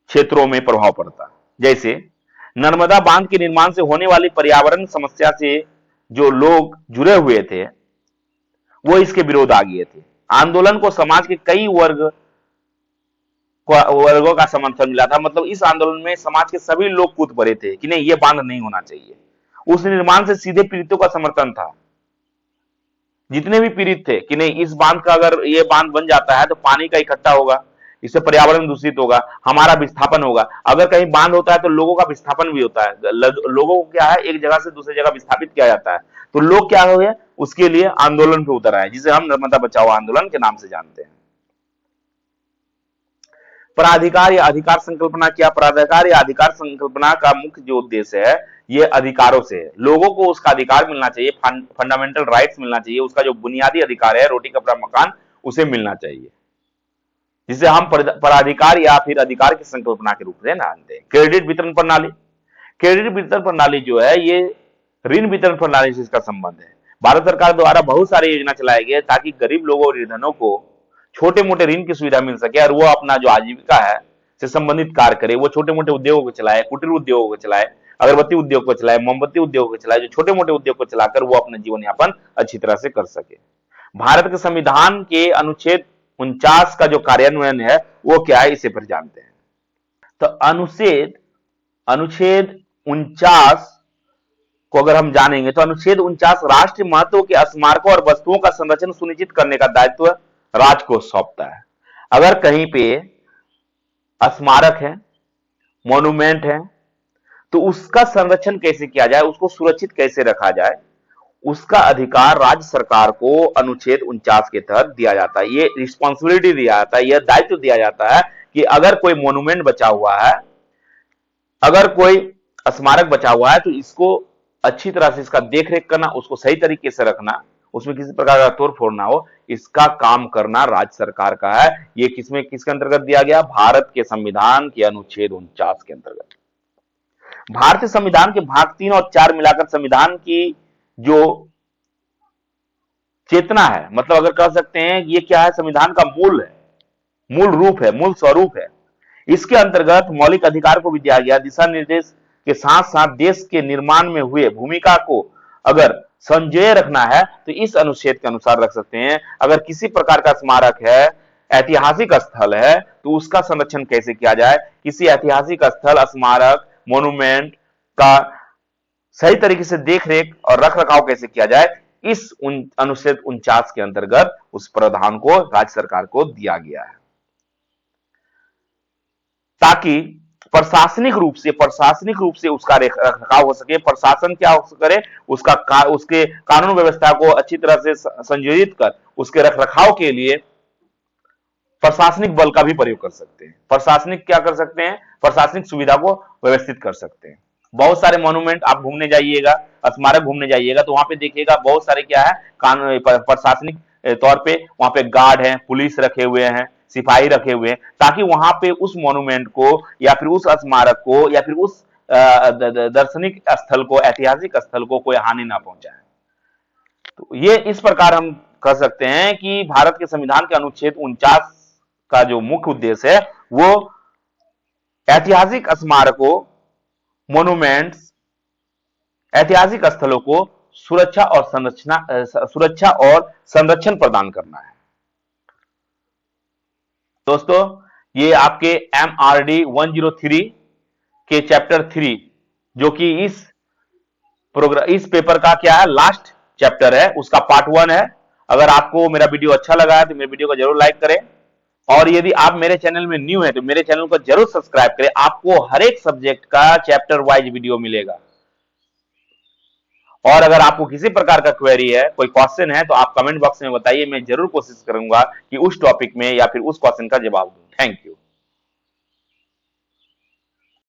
क्षेत्रों में प्रभाव पड़ता, जैसे नर्मदा बांध के निर्माण से होने वाली पर्यावरण समस्या से जो लोग जुड़े हुए थे वो इसके विरोध आ गए थे। आंदोलन को समाज के कई वर्गों का समर्थन मिला था, मतलब इस आंदोलन में समाज के सभी लोग कूद पड़े थे कि नहीं, ये बांध नहीं होना चाहिए। उस निर्माण से सीधे पीड़ितों का समर्थन था, जितने भी पीड़ित थे कि नहीं, इस बांध का, अगर ये बांध बन जाता है तो पानी का इकट्ठा होगा, इससे पर्यावरण दूषित होगा, हमारा विस्थापन होगा। अगर कहीं बांध होता है तो लोगों का विस्थापन भी होता है, लोगों को क्या है, एक जगह से दूसरी जगह विस्थापित किया जाता है। तो लोग क्या हुए, उसके लिए आंदोलन पे उतर आए, जिसे हम नर्मदा बचाओ आंदोलन के नाम से जानते हैं। प्राधिकार या अधिकार संकल्पना क्या, प्राधिकार या अधिकार संकल्पना का मुख्य जो उद्देश्य है, ये अधिकारों से है। लोगों को उसका अधिकार मिलना चाहिए, फंडामेंटल राइट्स मिलना चाहिए, उसका जो बुनियादी अधिकार है, रोटी कपड़ा मकान, उसे मिलना चाहिए, जिसे हम प्राधिकार या फिर अधिकार की संकल्पना के रूप में जानते हैं। क्रेडिट वितरण प्रणाली, क्रेडिट वितरण प्रणाली जो है, ये ऋण वितरण प्रणाली से इसका संबंध है। भारत सरकार द्वारा बहुत सारी योजना चलाई गई है ताकि गरीब लोगों और निर्धनों को छोटे मोटे ऋण की सुविधा मिल सके और वो अपना जो आजीविका है से संबंधित कार्य करे, वो छोटे मोटे उद्योगों को चलाए, कुटीर उद्योगों को चलाए, अगरबत्ती उद्योग को चलाए, मोमबत्ती उद्योग को चलाए, जो छोटे मोटे उद्योग को चलाकर वो अपना जीवन यापन अच्छी तरह से कर सके। भारत के संविधान के अनुच्छेद 49 का जो कार्यान्वयन है वो क्या है, इसे पर जानते हैं। तो अनुच्छेद 49 को अगर हम जानेंगे तो अनुच्छेद 49 राष्ट्रीय महत्व के स्मारकों और वस्तुओं का संरक्षण सुनिश्चित करने का दायित्व राज्य को सौंपता है। अगर कहीं पे स्मारक है, मॉन्यूमेंट है, तो उसका संरक्षण कैसे किया जाए, उसको सुरक्षित कैसे रखा जाए, उसका अधिकार राज्य सरकार को अनुच्छेद 49 के तहत दिया जाता है। ये रिस्पॉन्सिबिलिटी दिया जाता है, यह दायित्व दिया जाता है कि अगर कोई मॉन्यूमेंट बचा हुआ है, अगर कोई स्मारक बचा हुआ है, तो इसको अच्छी तरह से इसका देखरेख करना, उसको सही तरीके से रखना, उसमें किसी प्रकार का तोड़ फोड़ ना हो, इसका काम करना राज्य सरकार का है। ये किसके अंतर्गत दिया गया, भारत के संविधान के अनुच्छेद 49 के अंतर्गत। भारतीय संविधान के भाग 3 और 4 मिलाकर संविधान की जो चेतना है, मतलब अगर कह सकते हैं ये क्या है, संविधान का मूल है, मूल रूप है, मूल स्वरूप है। इसके अंतर्गत मौलिक अधिकार को भी दिया गया। दिशा निर्देश के साथ साथ देश के निर्माण में हुए भूमिका को अगर संजय रखना है तो इस अनुच्छेद के अनुसार रख सकते हैं। अगर किसी प्रकार का स्मारक है, ऐतिहासिक स्थल है, तो उसका संरक्षण कैसे किया जाए, किसी ऐतिहासिक स्थल, स्मारक, मोन्यूमेंट का सही तरीके से देखरेख और रख रखाव कैसे किया जाए, इस अनुच्छेद 49 के अंतर्गत उस प्रावधान को राज्य सरकार को दिया गया है, ताकि प्रशासनिक रूप से उसका रखरखाव हो सके। प्रशासन क्या करे, उसके कानून व्यवस्था को अच्छी तरह से संयोजित कर उसके रखरखाव के लिए प्रशासनिक बल का भी प्रयोग कर सकते हैं। प्रशासनिक क्या कर सकते हैं, प्रशासनिक सुविधा को व्यवस्थित कर सकते हैं। बहुत सारे मॉन्यूमेंट आप घूमने जाइएगा, स्मारक घूमने जाइएगा, तो वहां पे देखिएगा बहुत सारे क्या है, कानून प्रशासनिक तौर पे वहां पे गार्ड हैं, पुलिस रखे हुए हैं, सिपाही रखे हुए हैं, ताकि वहां पे उस मॉन्यूमेंट को या फिर उस स्मारक को या फिर उस दार्शनिक स्थल को, ऐतिहासिक स्थल को कोई हानि ना पहुंचाए। तो ये इस प्रकार हम कह सकते हैं कि भारत के संविधान के अनुच्छेद 49 का जो मुख्य उद्देश्य है वो ऐतिहासिक स्मारकों, मोन्यूमेंट्स, ऐतिहासिक स्थलों को सुरक्षा और संरक्षण प्रदान करना है। दोस्तों, ये आपके MRD 103 के चैप्टर 3, जो कि इस प्रोग्राम इस पेपर का क्या है, लास्ट चैप्टर है, उसका पार्ट 1 है। अगर आपको मेरा वीडियो अच्छा लगा है तो मेरे वीडियो को जरूर लाइक करें, और यदि आप मेरे चैनल में न्यू है तो मेरे चैनल को जरूर सब्सक्राइब करें। आपको हर एक सब्जेक्ट का चैप्टर वाइज वीडियो मिलेगा। और अगर आपको किसी प्रकार का क्वेरी है, कोई क्वेश्चन है, तो आप कमेंट बॉक्स में बताइए, मैं जरूर कोशिश करूंगा कि उस टॉपिक में या फिर उस क्वेश्चन का जवाब दूं। Thank you.